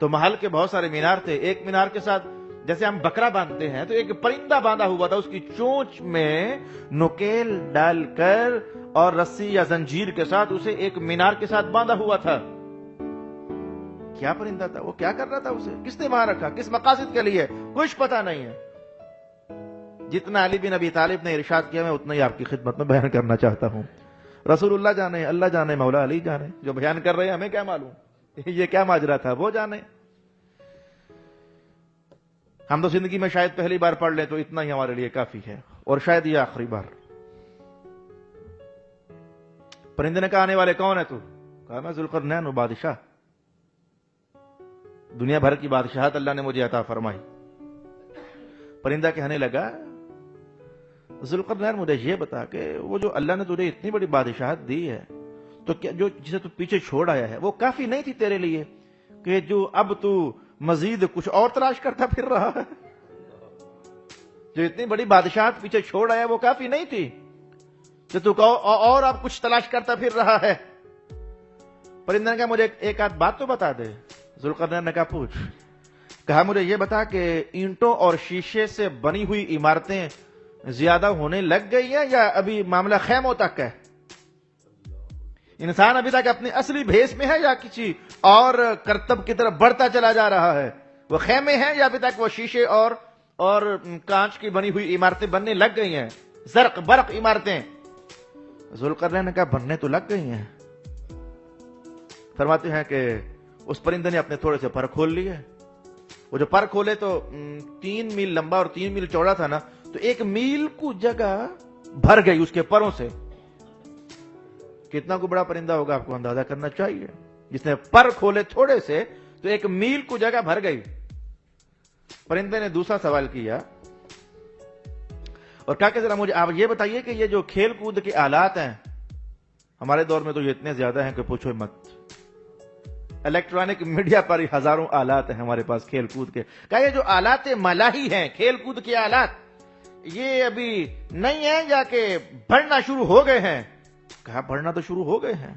Speaker 1: تو محل کے بہت سارے مینار تھے، ایک مینار کے ساتھ جیسے ہم بکرا باندھتے ہیں تو ایک پرندہ باندھا ہوا تھا، اس کی چونچ میں نکیل ڈال کر اور رسی یا زنجیر کے ساتھ اسے ایک مینار کے ساتھ باندھا ہوا تھا۔ کیا پرندہ تھا وہ؟ کیا کر رہا تھا اسے؟ کس نے وہاں رکھا؟ کس مقاصد کے لیے؟ کچھ پتا نہیں ہے۔ جتنا علی بن ابی طالب نے ارشاد کیا میں اتنا ہی آپ کی خدمت میں بیان کرنا چاہتا ہوں۔ رسول اللہ جانے، اللہ جانے، مولا علی جانے، جو بیان کر رہے ہیں ہمیں کیا معلوم یہ کیا ماجرا تھا، وہ جانے۔ ہم تو زندگی میں شاید پہلی بار پڑھ لیں تو اتنا ہی ہمارے لیے کافی ہے، اور شاید یہ آخری بار۔ پرندے نے کہا آنے والے کون ہے تو؟ کہا میں ذوالقرنین و بادشاہ، دنیا بھر کی بادشاہت اللہ نے مجھے عطا فرمائی۔ پرندہ کہنے لگا ذوالقرنین مجھے یہ بتا کہ وہ جو اللہ نے تجھے اتنی بڑی بادشاہت دی ہے تو کیا جو جسے تو پیچھے چھوڑ آیا ہے وہ کافی نہیں تھی تیرے لیے کہ جو اب تو مزید کچھ اور تلاش کرتا پھر رہا ہے؟ جو اتنی بڑی بادشاہت پیچھے چھوڑ آیا وہ کافی نہیں تھی کہ تو اور اب کچھ تلاش کرتا پھر رہا ہے؟ پرندہ نے کہا مجھے ایک آدھ بات تو بتا دے۔ ذوالقرنین نے کہا پوچھ۔ کہا مجھے یہ بتا کہ اینٹوں اور شیشے سے بنی ہوئی عمارتیں زیادہ ہونے لگ گئی ہیں یا ابھی معاملہ خیموں تک ہے؟ انسان ابھی تک اپنی اصلی بھیس میں ہے یا کسی اور کرتب کی طرف بڑھتا چلا جا رہا ہے؟ وہ خیمے ہیں یا ابھی تک وہ شیشے اور کانچ کی بنی ہوئی عمارتیں بننے لگ گئی ہیں، زرق برق عمارتیں؟ ذوالقرنین نے کہا بننے تو لگ گئی ہیں۔ فرماتے ہیں کہ اس پرندے نے اپنے تھوڑے سے پر کھول لیے۔ وہ جو پر کھولے تو 3 میل لمبا اور 3 میل چوڑا تھا نا، تو 1 میل کو جگہ بھر گئی اس کے پروں سے۔ کتنا کو بڑا پرندہ ہوگا آپ کو اندازہ کرنا چاہیے، جس نے پر کھولے تھوڑے سے تو 1 میل کو جگہ بھر گئی۔ پرندے نے دوسرا سوال کیا اور کہا کہ ذرا مجھے آپ یہ بتائیے کہ یہ جو کھیل کود کے آلات ہیں ہمارے دور میں تو یہ اتنے زیادہ ہیں کہ پوچھو مت، الیکٹرانک میڈیا پر ہزاروں آلات ہیں ہمارے پاس کھیل کود کے۔ کہا یہ جو آلات ملاحی ہیں، کھیل کود کے آلات، یہ ابھی نہیں ہیں یا کہ بڑھنا شروع ہو گئے ہیں؟ کہا بڑھنا تو شروع ہو گئے ہیں۔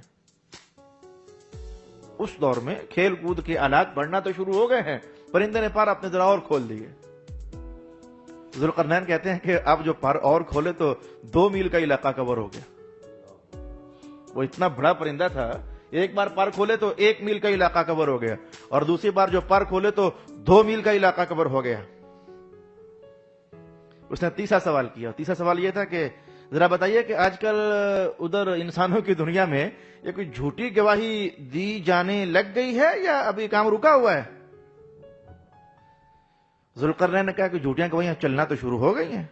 Speaker 1: اس دور میں کھیل کود کے آلات بڑھنا تو شروع ہو گئے ہیں۔ پرندے نے پر اپنے ذرا اور کھول دیے۔ ذوالقرنین کہتے ہیں کہ اب جو پر اور کھولے تو 2 میل کا علاقہ کور ہو گیا۔ وہ اتنا بڑا پرندہ تھا، ایک بار پر کھولے تو 1 میل کا علاقہ کور ہو گیا، اور دوسری بار جو پر کھولے تو 2 میل کا علاقہ کور ہو گیا۔ اس نے تیسرا سوال کیا۔ تیسرا سوال یہ تھا کہ ذرا بتائیے کہ آج کل ادھر انسانوں کی دنیا میں یہ کوئی جھوٹی گواہی دی جانے لگ گئی ہے یا ابھی کام رکا ہوا ہے؟ ذوالقرنین نے کہا کہ جھوٹیاں گواہیاں چلنا تو شروع ہو گئی ہیں۔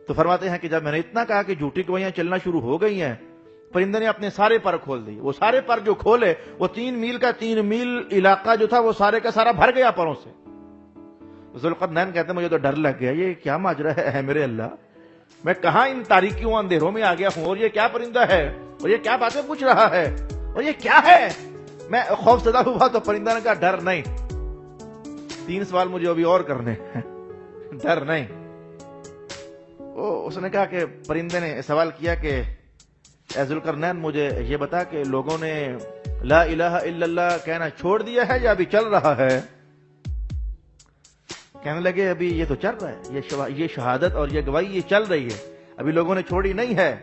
Speaker 1: تو فرماتے ہیں کہ جب میں نے اتنا کہا کہ جھوٹی گواہیاں چلنا شروع ہو گئی ہیں، پرندے نے اپنے سارے پر کھول دی۔ وہ سارے پر جو کھولے وہ 3 میل کا 3 میل علاقہ جو تھا وہ سارے کا سارا بھر گیا پروں سے۔ ذوالقرنین کہتے ہیں مجھے تو ڈر لگ گیا، یہ کیا ماجرا ہے میرے اللہ، میں کہاں ان تاریکیوں اندھیروں میں آ گیا ہوں، اور یہ کیا پرندہ ہے، اور یہ کیا باتیں پوچھ رہا ہے، اور یہ کیا ہے؟ میں خوف زدہ ہوا تو پرندہ نے کہا ڈر نہیں، 3 سوال مجھے ابھی اور کرنے ہیں، ڈر نہیں۔ اس نے کہا کہ پرندے نے سوال کیا کہ اے ذوالقرنین مجھے یہ بتا کہ لوگوں نے لا الہ الا اللہ کہنا چھوڑ دیا ہے یا ابھی چل رہا ہے؟ کہنے لگے ابھی یہ تو چل رہا ہے، یہ شہادت اور یہ گواہی یہ چل رہی ہے، ابھی لوگوں نے چھوڑی نہیں ہے۔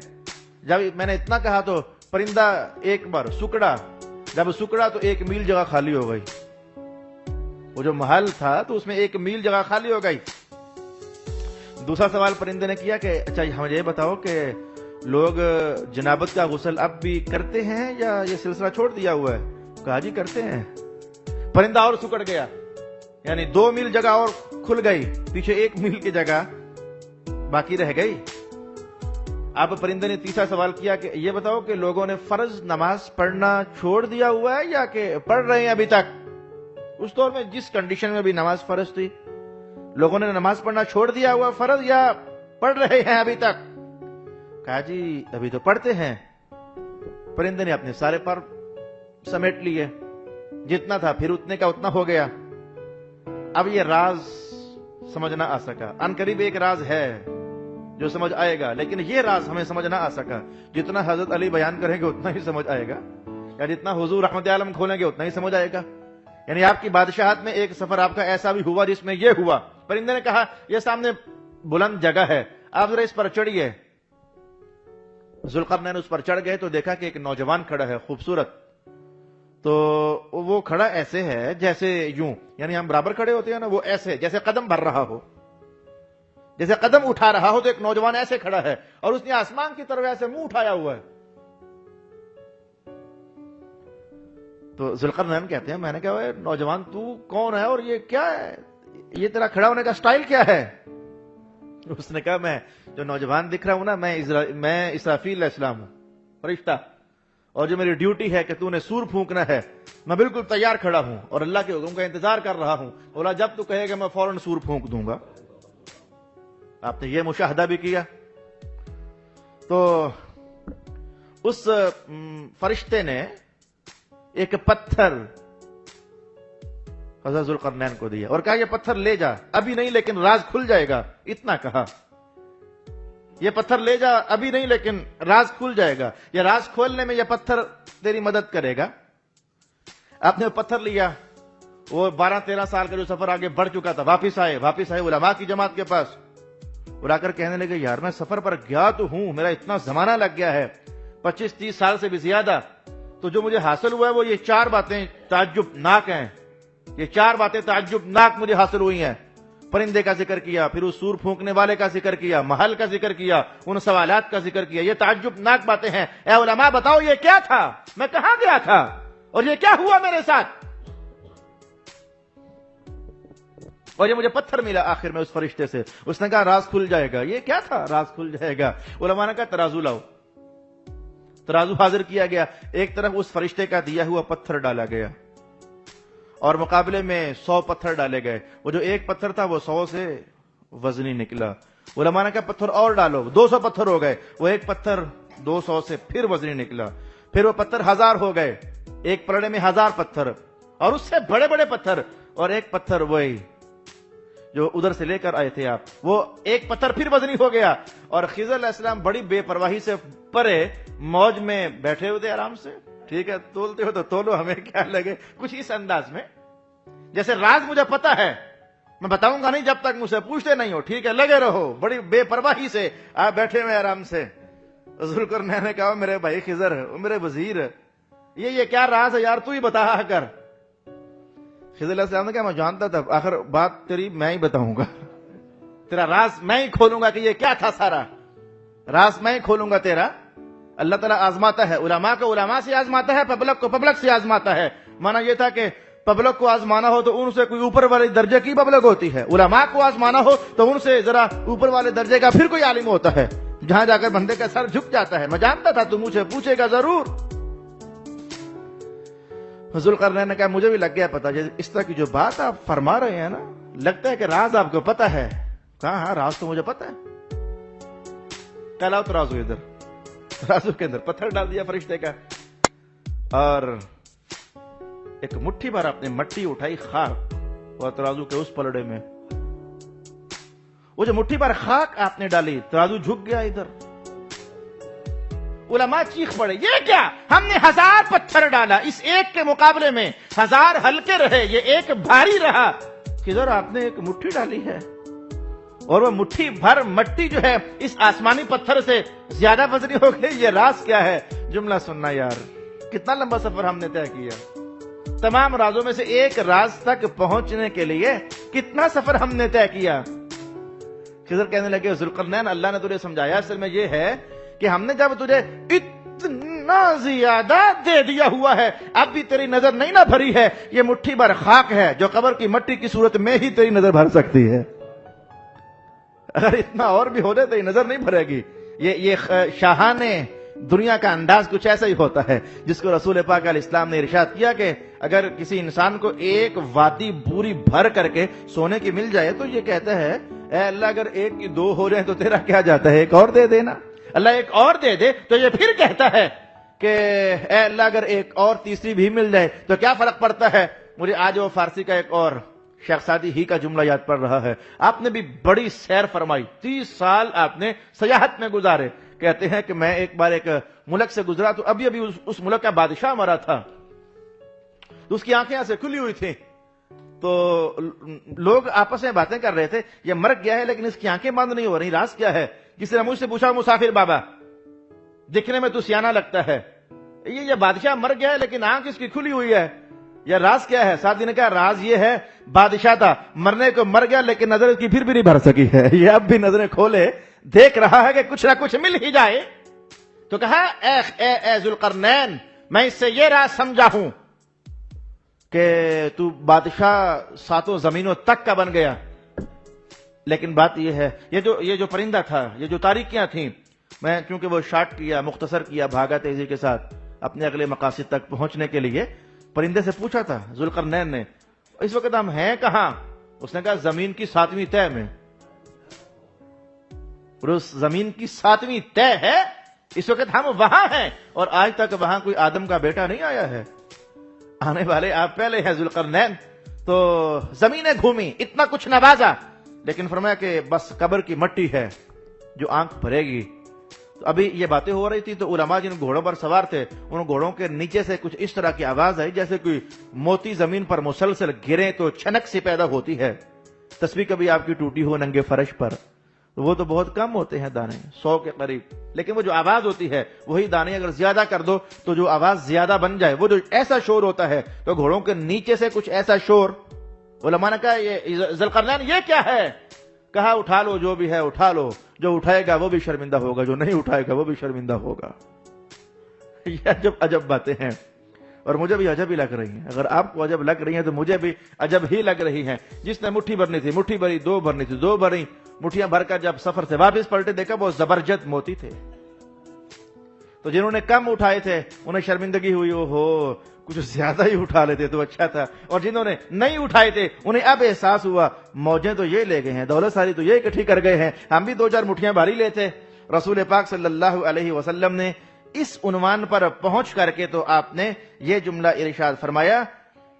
Speaker 1: جب میں نے اتنا کہا تو پرندہ ایک بار سکڑا، جب سکڑا تو 1 میل جگہ خالی ہو گئی۔ وہ جو محل تھا تو اس میں 1 میل جگہ خالی ہو گئی۔ دوسرا سوال پرندے نے کیا کہ اچھا ہمیں یہ بتاؤ کہ لوگ جنابت کا غسل اب بھی کرتے ہیں یا یہ سلسلہ چھوڑ دیا ہوا ہے؟ کہا جی کرتے ہیں۔ پرندہ اور سکڑ گیا، یعنی 2 میل جگہ اور کھل گئی، پیچھے 1 میل کی جگہ باقی رہ گئی۔ اب پرندے نے تیسرا سوال کیا کہ یہ بتاؤ کہ لوگوں نے فرض نماز پڑھنا چھوڑ دیا ہوا ہے یا کہ پڑھ رہے ہیں ابھی تک؟ اس دور میں جس کنڈیشن میں بھی نماز فرض تھی، لوگوں نے نماز پڑھنا چھوڑ دیا ہوا فرض یا پڑھ رہے ہیں ابھی تک؟ کہا جی ابھی تو پڑھتے ہیں۔ پرندے نے اپنے سارے پر سمیٹ لیے، جتنا تھا پھر اتنے کا اتنا ہو گیا۔ اب یہ راز سمجھ نہ آ سکا، ان قریب ایک راز ہے جو سمجھ آئے گا، لیکن یہ راز ہمیں سمجھ نہ آ سکا۔ جتنا حضرت علی بیان کریں گے اتنا ہی سمجھ آئے گا، یا جتنا حضور رحمت عالم کھولیں گے اتنا ہی سمجھ آئے گا۔ یعنی آپ کی بادشاہت میں ایک سفر آپ کا ایسا بھی ہوا جس میں یہ ہوا. پرندے نے کہا یہ سامنے بلند جگہ ہے, آپ ذرا اس پر چڑھیے. ذوالقرنین اس پر چڑھ گئے تو دیکھا کہ ایک نوجوان کھڑا ہے خوبصورت. تو وہ کھڑا ایسے ہے جیسے یوں, یعنی ہم برابر کھڑے ہوتے ہیں نا, وہ ایسے جیسے قدم بھر رہا ہو, جیسے قدم اٹھا رہا ہو. تو ایک نوجوان ایسے کھڑا ہے اور اس نے آسمان کی طرف ایسے منہ اٹھایا ہوا ہے. تو ذوالقرنین کہتے ہیں میں نے کہا نوجوان تو کون ہے اور یہ کیا ہے, یہ تیرا کھڑا ہونے کا سٹائل کیا ہے؟ اس نے کہا میں جو نوجوان دکھ رہا ہوں نا, میں اسرافیل علیہ السلام ہوں, فرشتہ, اور جو میری ڈیوٹی ہے کہ تو نے سور پھونکنا ہے, میں بالکل تیار کھڑا ہوں اور اللہ کے حکم کا انتظار کر رہا ہوں. بولا جب تو کہے گا میں فوراً سور پھونک دوں گا. آپ نے یہ مشاہدہ بھی کیا. تو اس فرشتے نے ایک پتھر حضرت ذوالقرنین کو دیا اور کہا یہ پتھر لے جا, ابھی نہیں لیکن راز کھل جائے گا. اتنا کہا, یہ پتھر لے جا, ابھی نہیں لیکن راز کھل جائے گا. یہ راز کھولنے میں یہ پتھر تیری مدد کرے گا. آپ نے پتھر لیا. وہ 12-13 سال کا جو سفر آگے بڑھ چکا تھا, واپس آئے علماء کی جماعت کے پاس. بلا کر کہنے لگے یار میں سفر پر گیا تو ہوں, میرا اتنا زمانہ لگ گیا ہے, 25-30 سال سے بھی زیادہ. تو جو مجھے حاصل ہوا ہے وہ یہ 4 باتیں تعجب ناک ہیں. یہ 4 باتیں تعجب ناک مجھے حاصل ہوئی ہیں. پرندے کا ذکر کیا, پھر اس سور پھونکنے والے کا ذکر کیا, محل کا ذکر کیا, ان سوالات کا ذکر کیا. یہ تعجب ناک باتیں ہیں. اے علماء بتاؤ یہ کیا تھا, میں کہاں گیا تھا اور یہ کیا ہوا میرے ساتھ؟ اور یہ مجھے پتھر ملا آخر میں اس فرشتے سے. اس نے کہا راز کھل جائے گا. یہ کیا تھا راز کھل جائے گا؟ علماء نے کہا ترازو لاؤ. ترازو حاضر کیا گیا. ایک طرف اس فرشتے کا دیا ہوا پتھر ڈالا گیا اور مقابلے میں 100 پتھر ڈالے گئے. وہ جو ایک پتھر تھا وہ 100 سے وزنی نکلا. علماء نے کہا پتھر اور ڈالو, 200 پتھر ہو گئے. وہ ایک پتھر 200 سے پھر وزنی نکلا. پھر وہ پتھر 1000 ہو گئے, ایک پلڑے میں 1000 پتھر, اور اس سے بڑے بڑے پتھر. اور ایک پتھر وہی جو ادھر سے لے کر آئے تھے آپ, وہ ایک پتھر پھر وزنی ہو گیا. اور خضر علیہ السلام بڑی بے پرواہی سے پرے موج میں بیٹھے ہوئے تھے آرام سے. ٹھیک ہے تولتے ہو تو تولو, ہمیں کیا لگے, کچھ اس انداز میں جیسے راز مجھے پتا ہے, میں بتاؤں گا نہیں جب تک مجھ سے پوچھتے نہیں ہو. ٹھیک ہے لگے رہو. بڑی بے پرواہی سے آپ بیٹھے ہوئے آرام سے. ذوالقرنین نے کہا میرے بھائی خضر, میرے وزیر, یہ کیا راز ہے یار, تو ہی بتا کر. خضر علیہ السلام نے کہا میں جانتا تھا, آخر بات تیری میں ہی بتاؤں گا, تیرا راز میں ہی کھولوں گا کہ یہ کیا تھا. سارا راز میں ہی کھولوں گا تیرا. اللہ تعالیٰ آزماتا ہے, علماء کو علماء سے آزماتا ہے, پبلک کو پبلک سے آزماتا ہے. مانا یہ تھا کہ پبلک کو آزمانا ہو تو ان سے کوئی اوپر والے درجے کی پبلک ہوتی ہے, علماء کو آزمانا ہو تو ان سے ذرا اوپر والے درجے کا پھر کوئی عالم ہوتا ہے, جہاں جا کر بندے کا سر جھک جاتا ہے. میں جانتا تھا تو مجھے پوچھے گا ضرور. ذوالقرنین نے کہا مجھے بھی لگ گیا پتا, اس طرح کی جو بات آپ فرما رہے ہیں نا, لگتا ہے کہ راز آپ کو پتا ہے. کہا ہاں راز تو مجھے پتا ہے. کہلاؤ ترازو ادھر. ترازو کے اندر پتھر ڈال دیا فرشتے کا, اور ایک مٹھی بھر اپنے مٹی اٹھائی خاک, اور ترازو کے اس پلڑے میں وہ جو مٹھی بھر خاک آپ نے ڈالی, ترازو جھک گیا ادھر. علماء چیخ پڑے یہ کیا, ہم نے 1000 پتھر ڈالا, اس ایک کے مقابلے میں 1000 ہلکے رہے, یہ ایک بھاری رہا. کدھر آپ نے ایک مٹھی ڈالی ہے اور وہ مٹھی بھر مٹی جو ہے اس آسمانی پتھر سے زیادہ وزنی ہو گئی. یہ راز کیا ہے؟ جملہ سننا یار, کتنا لمبا سفر ہم نے طے کیا. تمام رازوں میں سے ایک راز تک پہنچنے کے لیے کتنا سفر ہم نے طے کیا. خضر کہنے لگے ذوالقرنین اللہ نے تجھے سمجھایا, اصل میں یہ ہے کہ ہم نے جب تجھے اتنا زیادہ دے دیا ہوا ہے, اب بھی تیری نظر نہیں نہ بھری ہے. یہ مٹھی بھر خاک ہے جو قبر کی مٹی کی صورت میں ہی تیری نظر بھر سکتی ہے. اگر اتنا اور بھی ہو جائے تو یہ نظر نہیں بھرے گی. یہ شاہانے دنیا کا انداز کچھ ایسا ہی ہوتا ہے جس کو رسول پاک علیہ السلام نے ارشاد کیا کہ اگر کسی انسان کو ایک وادی بوری بھر کر کے سونے کی مل جائے تو یہ کہتا ہے اے اللہ اگر ایک کی 2 ہو جائیں تو تیرا کیا جاتا ہے, ایک اور دے دینا. اللہ ایک اور دے دے تو یہ پھر کہتا ہے کہ اے اللہ اگر ایک اور تیسری بھی مل جائے تو کیا فرق پڑتا ہے. مجھے آج وہ فارسی کا ایک اور شیخ سعدی ہی کا جملہ یاد پڑ رہا ہے. آپ نے بھی بڑی سیر فرمائی, 30 سال آپ نے سیاحت میں گزارے. کہتے ہیں کہ میں ایک بار ایک ملک سے گزرا تو ابھی اس ملک کا بادشاہ مرا تھا. تو اس کی آنکھیں ایسے کھلی ہوئی تھیں. تو لوگ آپس میں باتیں کر رہے تھے, یہ مر گیا ہے لیکن اس کی آنکھیں بند نہیں ہو رہی, راز کیا ہے؟ کسی نے مجھ سے پوچھا, مسافر بابا دکھنے میں تو سیانہ لگتا ہے, یہ بادشاہ مر گیا ہے لیکن آنکھ اس کی کھلی ہوئی ہے, یہ راز کیا ہے؟ ساتھی نے کہا راز یہ ہے, بادشاہ تھا, مرنے کو مر گیا لیکن نظر اس کی پھر بھی نہیں بھر سکی ہے, یہ اب بھی نظریں کھولے دیکھ رہا ہے کہ کچھ نہ کچھ مل ہی جائے. تو کہا اے ذوالقرنین, میں اس سے یہ راز سمجھا ہوں کہ تو بادشاہ ساتوں زمینوں تک کا بن گیا. لیکن بات یہ ہے, یہ جو پرندہ تھا, یہ جو تاریکیاں تھیں, میں کیونکہ وہ شارٹ کیا, مختصر کیا, بھاگا تیزی کے ساتھ اپنے اگلے مقاصد تک پہنچنے کے لیے, پرندے سے پوچھا تھا ذوالقرنین نے, اس وقت ہم ہیں کہاں؟ اس نے کہا زمین کی 7ویں تہ میں. اور اس زمین کی 7ویں تہ ہے, اس وقت ہم وہاں ہیں, اور آج تک وہاں کوئی آدم کا بیٹا نہیں آیا ہے, آنے والے آپ پہلے ہیں ذوالقرنین. تو زمینیں گھومی, اتنا کچھ نوازا, لیکن فرمایا کہ بس قبر کی مٹی ہے جو آنکھ بھرے گی. تو ابھی یہ باتیں ہو رہی تھی تو علماء جن گھوڑوں پر سوار تھے, ان گھوڑوں کے نیچے سے کچھ اس طرح کی آواز آئی جیسے کوئی موتی زمین پر مسلسل گرے تو چھنک سی پیدا ہوتی ہے. تسبیح کبھی آپ کی ٹوٹی ہو ننگے فرش پر, وہ تو بہت کم ہوتے ہیں دانے, 100 کے قریب, لیکن وہ جو آواز ہوتی ہے وہی دانے اگر زیادہ کر دو تو جو آواز زیادہ بن جائے, وہ جو ایسا شور ہوتا ہے, تو گھوڑوں کے نیچے سے کچھ ایسا شور. علماء نے کہا یہ ذوالقرنین یہ کیا ہے؟ کہا اٹھا لو جو بھی ہے اٹھا لو, جو اٹھائے گا وہ بھی شرمندہ ہوگا, جو نہیں اٹھائے گا وہ بھی شرمندہ ہوگا. یہ عجب باتیں ہیں, اور مجھے بھی عجب ہی لگ رہی ہیں. اگر آپ کو عجب لگ رہی ہیں تو مجھے بھی عجب ہی لگ رہی ہیں. جس نے مٹھی بھرنی تھی مٹھی بھری, 2 بھرنی تھی 2 بھری, مٹھیاں بھر کر جب سفر سے واپس پلٹے دیکھا وہ زبرجد موتی تھے. تو جنہوں نے کم اٹھائے تھے انہیں شرمندگی ہوئی, اوہو کچھ زیادہ ہی اٹھا لیتے تو اچھا تھا, اور جنہوں نے نہیں اٹھائے تھے انہیں اب احساس ہوا موجیں تو یہ لے گئے ہیں, دولت ساری تو یہ اکٹھی کر گئے ہیں, ہم بھی 2-4 مٹھیاں بھاری لیتے. رسول پاک صلی اللہ علیہ وسلم نے اس عنوان پر پہنچ کر کے تو آپ نے یہ جملہ ارشاد فرمایا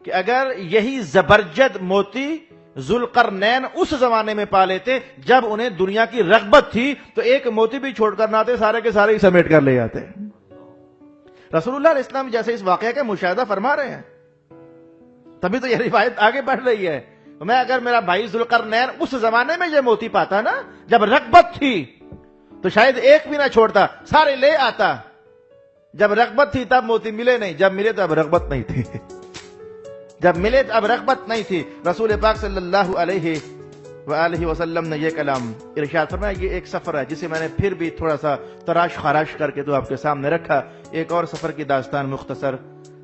Speaker 1: کہ اگر یہی زبرجد موتی ذوالقرنین اس زمانے میں پا لیتے جب انہیں دنیا کی رغبت تھی, تو ایک موتی بھی چھوڑ کر نہ آتے, سارے کے سارے ہی سمیٹ کر لے جاتے. رسول اللہ علیہ السلام جیسے اس واقعے کا مشاہدہ فرما رہے ہیں, تبھی تو یہ روایت آگے بڑھ رہی ہے. میں اگر میرا بھائی ذوالقرنین اس زمانے میں یہ موتی پاتا نا جب رغبت تھی, تو شاید ایک بھی نہ چھوڑتا, سارے لے آتا. جب رغبت تھی تب موتی ملے نہیں, جب ملے تو اب رغبت نہیں تھی, جب ملے تو اب رغبت نہیں تھی. رسول پاک صلی اللہ علیہ وآلہ وسلم نے یہ کلام ارشاد فرمایا. یہ ایک سفر ہے جسے میں نے پھر بھی تھوڑا سا تراش خراش کر کے تو آپ کے سامنے رکھا. ایک اور سفر کی داستان مختصر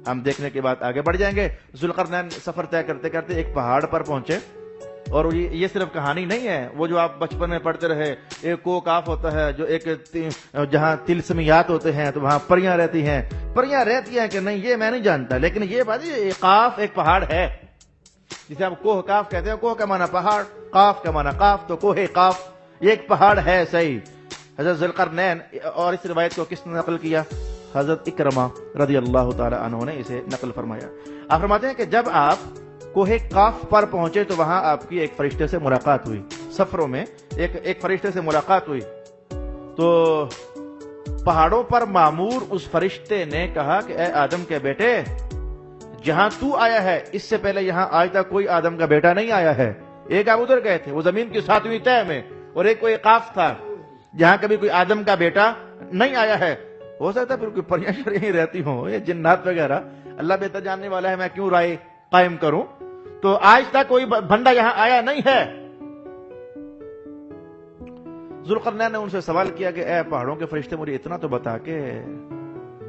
Speaker 1: ہم دیکھنے کے بعد آگے بڑھ جائیں گے. ذوالقرنین سفر طے کرتے کرتے ایک پہاڑ پر پہنچے, اور یہ صرف کہانی نہیں ہے, وہ جو آپ بچپن میں پڑھتے رہے, ایک کو کاف ہوتا ہے جو ایک جہاں تلسمیات ہوتے ہیں تو وہاں پریاں رہتی ہیں. پریاں رہتی ہیں کہ نہیں یہ میں نہیں جانتا, لیکن یہ بات قاف ایک پہاڑ ہے جسے آپ کوہ کاف کہتے ہیں. کوہ کا معنی پہاڑ, قاف کا معنی قاف, تو کوہ قاف یہ ایک پہاڑ ہے. صحیح. حضرت ذوالقرنین, اور اس روایت کو کس نے نقل کیا؟ حضرت اکرمہ رضی اللہ تعالی عنہ نے اسے نقل فرمایا. آپ فرماتے ہیں کہ جب آپ کوہ قاف پر پہنچے تو وہاں آپ کی ایک فرشتے سے ملاقات ہوئی. سفروں میں ایک فرشتے سے ملاقات ہوئی, تو پہاڑوں پر معمور اس فرشتے نے کہا کہ اے آدم کے بیٹے, جہاں تو آیا ہے اس سے پہلے یہاں آج تک کوئی آدم کا بیٹا نہیں آیا ہے. ایک آپ ادھر گئے تھے, وہ زمین کی 7ویں تہ میں, اور ایک کوئی قاف تھا جہاں کبھی کوئی آدم کا بیٹا نہیں آیا ہے. ہو سکتا ہے پھر کوئی پریاں شریاں رہتی ہوں, یہ جنات وغیرہ, اللہ بہتر جاننے والا ہے, میں کیوں رائے قائم کروں. تو آج تک کوئی بندہ یہاں آیا نہیں ہے. ذوالقرنین نے ان سے سوال کیا کہ اے پہاڑوں کے فرشتے, مجھے اتنا تو بتا کہ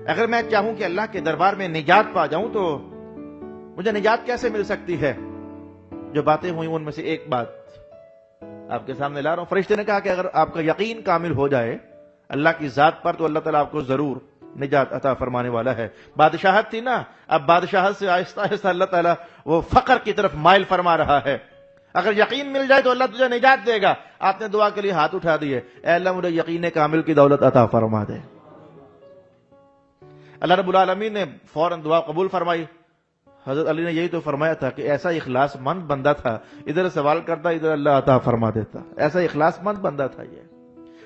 Speaker 1: اگر میں چاہوں کہ اللہ کے دربار میں نجات پا جاؤں تو مجھے نجات کیسے مل سکتی ہے؟ جو باتیں ہوئی ان میں سے ایک بات آپ کے سامنے لا رہا ہوں. فرشتے نے کہا کہ اگر آپ کا یقین کامل ہو جائے اللہ کی ذات پر تو اللہ تعالیٰ آپ کو ضرور نجات عطا فرمانے والا ہے. بادشاہت تھی نا, اب بادشاہت سے آہستہ آہستہ اللہ تعالیٰ وہ فقر کی طرف مائل فرما رہا ہے. اگر یقین مل جائے تو اللہ تجھے نجات دے گا. آپ نے دعا کے لیے ہاتھ اٹھا دیے, اے اللہ مجھے یقین کامل کی دولت عطا فرما دے. اللہ رب العالمین نے فوراً دعا قبول فرمائی. حضرت علی نے یہی تو فرمایا تھا کہ ایسا اخلاص مند بندہ تھا, ادھر سوال کرتا ادھر اللہ عطا فرما دیتا. ایسا اخلاص مند بندہ تھا. یہ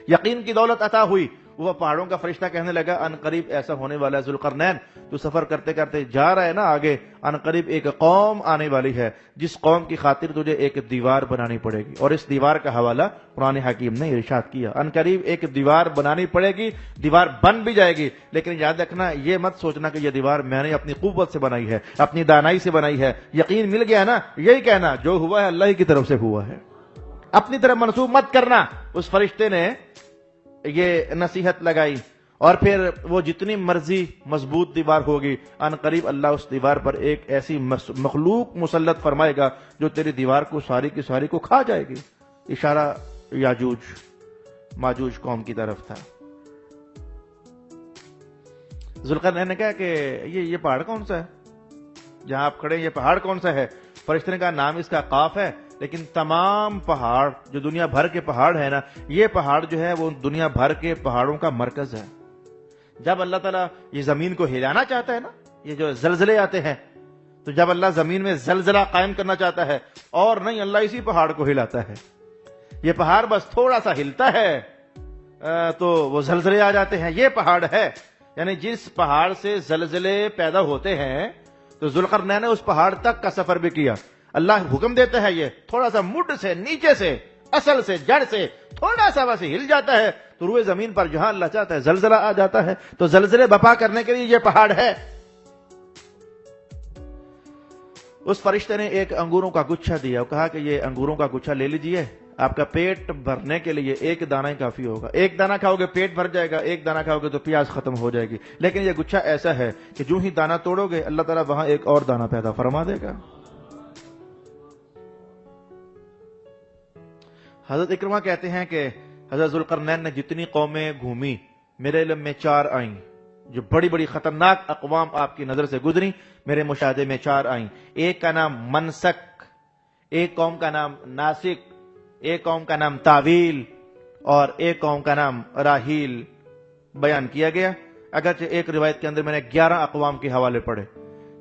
Speaker 1: یقین کی دولت عطا ہوئی. وہ پہاڑوں کا فرشتہ کہنے لگا ان قریب ایسا ہونے والا ہے ذوالقرنین، تو سفر کرتے کرتے جا رہا ہے نا آگے، ان قریب ایک قوم آنے والی ہے جس قوم کی خاطر تجھے ایک دیوار بنانی پڑے گی، اور اس دیوار کا حوالہ قرآن حکیم نے ارشاد کیا، ان قریب ایک دیوار بنانی پڑے گی، دیوار بن بھی جائے گی، لیکن یاد رکھنا یہ مت سوچنا کہ یہ دیوار میں نے اپنی قوت سے بنائی ہے، اپنی دانائی سے بنائی ہے، یقین مل گیا نا، یہی کہنا جو ہوا ہے اللہ ہی کی طرف سے ہوا ہے، اپنی طرف منسوب مت کرنا۔ اس فرشتے نے یہ نصیحت لگائی، اور پھر وہ جتنی مرضی مضبوط دیوار ہوگی ان قریب اللہ اس دیوار پر ایک ایسی مخلوق مسلط فرمائے گا جو تیری دیوار کو ساری کی ساری کو کھا جائے گی۔ اشارہ یاجوج ماجوج قوم کی طرف تھا۔ ذوالقرنین نے کہا کہ یہ پہاڑ کون سا ہے جہاں آپ کھڑے ہیں، یہ پہاڑ کون سا ہے؟ فرشتے نے کہا نام اس کا قاف ہے، لیکن تمام پہاڑ جو دنیا بھر کے پہاڑ ہے نا، یہ پہاڑ جو ہے وہ دنیا بھر کے پہاڑوں کا مرکز ہے۔ جب اللہ تعالیٰ یہ زمین کو ہلانا چاہتا ہے نا، یہ جو زلزلے آتے ہیں، تو جب اللہ زمین میں زلزلہ قائم کرنا چاہتا ہے، اور نہیں اللہ اسی پہاڑ کو ہلاتا ہے، یہ پہاڑ بس تھوڑا سا ہلتا ہے تو وہ زلزلے آ جاتے ہیں، یہ پہاڑ ہے۔ یعنی جس پہاڑ سے زلزلے پیدا ہوتے ہیں، تو ذوالقرنین نے اس پہاڑ تک کا سفر بھی کیا۔ اللہ حکم دیتا ہے یہ تھوڑا سا مڈ سے، نیچے سے، اصل سے، جڑ سے تھوڑا سا بس ہل جاتا ہے تو روئے زمین پر جہاں اللہ چاہتا ہے زلزلہ آ جاتا ہے، تو زلزلے بپا کرنے کے لیے یہ پہاڑ ہے۔ اس فرشتے نے ایک انگوروں کا گچھا دیا اور کہا کہ یہ انگوروں کا گچھا لے لیجئے، آپ کا پیٹ بھرنے کے لیے ایک دانہ ہی کافی ہوگا، ایک دانہ کھاؤ گے پیٹ بھر جائے گا، ایک دانہ کھاؤ گے تو پیاس ختم ہو جائے گی، لیکن یہ گچھا ایسا ہے کہ جو ہی دانہ توڑو گے اللہ تعالیٰ وہاں ایک اور دانہ پیدا فرما دے گا۔ حضرت اکرمہ کہتے ہیں کہ حضرت ذوالقرنین نے جتنی قومیں گھومی میرے علم میں 4 آئیں، جو بڑی بڑی خطرناک اقوام آپ کی نظر سے گزری میرے مشاہدے میں 4 آئیں۔ ایک کا نام منسک، ایک قوم کا نام ناسک، ایک قوم کا نام تاویل، اور ایک قوم کا نام راہیل بیان کیا گیا۔ اگرچہ ایک روایت کے اندر میں نے 11 اقوام کے حوالے پڑھے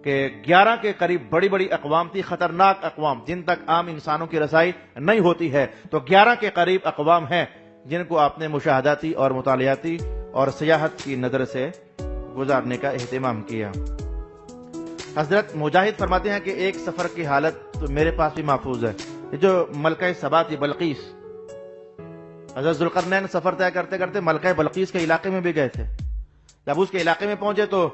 Speaker 1: کہ 11 کے قریب بڑی بڑی اقوام تھی، خطرناک اقوام جن تک عام انسانوں کی رسائی نہیں ہوتی ہے، تو 11 کے قریب اقوام ہیں جن کو آپ نے مشاہداتی اور مطالعاتی اور سیاحت کی نظر سے گزارنے کا اہتمام کیا۔ حضرت مجاہد فرماتے ہیں کہ ایک سفر کی حالت تو میرے پاس بھی محفوظ ہے، یہ جو ملکہ سبا تھی بلقیس، حضرت ذوالقرنین سفر طے کرتے کرتے ملکہ بلقیس کے علاقے میں بھی گئے تھے۔ جب اس کے علاقے میں پہنچے تو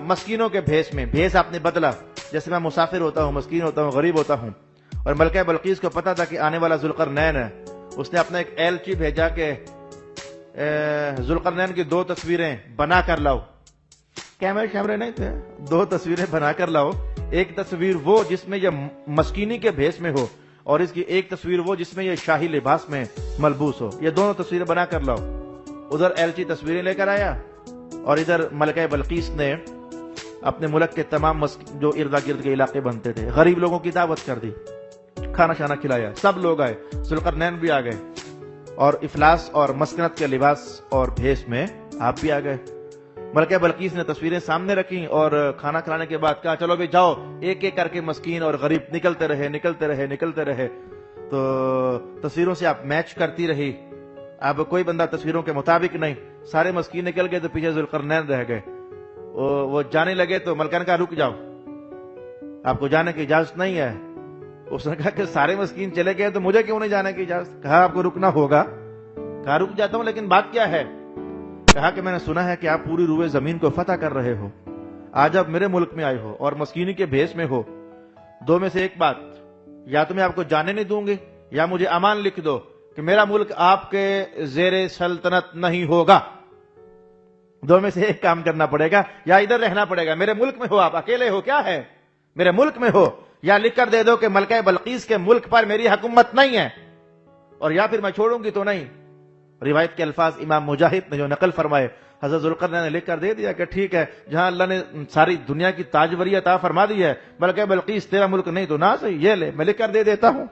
Speaker 1: مسکینوں کے بھیس میں، بھیس آپ نے بدلا، جیسے میں مسافر ہوتا ہوں، مسکین ہوتا ہوں، غریب ہوتا ہوں، اور ملکہ بلقیس کو پتا تھا کہ آنے والا ذوالقرنین ہے۔ اس نے اپنا ایک ایلچی بھیجا کہ ذوالقرنین کی 2 تصویریں بنا کر لاؤ، کیمرے شیمرے نہیں تھے، 2 تصویریں بنا کر لاؤ، ایک تصویر وہ جس میں یہ مسکینی کے بھیس میں ہو، اور اس کی ایک تصویر وہ جس میں یہ شاہی لباس میں ملبوس ہو، یہ دونوں تصویریں بنا کر لاؤ۔ ادھر ایلچی تصویریں لے کر آیا، اور ادھر ملکہ بلقیس نے اپنے ملک کے تمام جو اردا گرد کے علاقے بنتے تھے غریب لوگوں کی دعوت کر دی، کھانا شانا کھلایا، سب لوگ آئے، ذوالقرنین بھی آ گئے، اور افلاس اور مسکنت کے لباس اور بھیس میں آپ بھی آ گئے۔ ملکہ بلقیس نے تصویریں سامنے رکھیں اور کھانا کھلانے کے بعد کہا چلو بھی جاؤ، ایک ایک کر کے مسکین اور غریب نکلتے رہے۔ تو تصویروں سے آپ میچ کرتی رہی، اب کوئی بندہ تصویروں کے مطابق نہیں، سارے مسکین نکل گئے تو پیچھے ذوالقرنین رہ گئے۔ وہ جانے لگے تو ملکہ نے کہا رک جاؤ، آپ کو جانے کی اجازت نہیں ہے۔ اس نے کہا کہ سارے مسکین چلے گئے تو مجھے کیوں نہیں جانے کی اجازت؟ کہا آپ کو رکنا ہوگا۔ کہا رک جاتا ہوں، لیکن بات کیا ہے؟ کہا کہ میں نے سنا ہے کہ آپ پوری روئے زمین کو فتح کر رہے ہو، آج آپ میرے ملک میں آئے ہو اور مسکینی کے بھیس میں ہو، 2 میں سے ایک بات، یا تو میں آپ کو جانے نہیں دوں گی یا مجھے امان لکھ دو کہ میرا ملک آپ کے زیر سلطنت نہیں ہوگا۔ 2 میں سے ایک کام کرنا پڑے گا، یا ادھر رہنا پڑے گا، میرے ملک میں ہو، آپ اکیلے ہو، کیا ہے میرے ملک میں ہو، یا لکھ کر دے دو کہ ملکہ بلقیس کے ملک پر میری حکومت نہیں ہے، اور یا پھر میں چھوڑوں گی تو نہیں۔ روایت کے الفاظ امام مجاہد نے جو نقل فرمائے، حضرت ذوالقرنین نے لکھ کر دے دیا کہ ٹھیک ہے، جہاں اللہ نے ساری دنیا کی تاجوری عطا فرما دی ہے، ملکہ بلقیس تیرا ملک نہیں تو نہ صحیح، یہ لے میں لکھ کر دے دیتا ہوں۔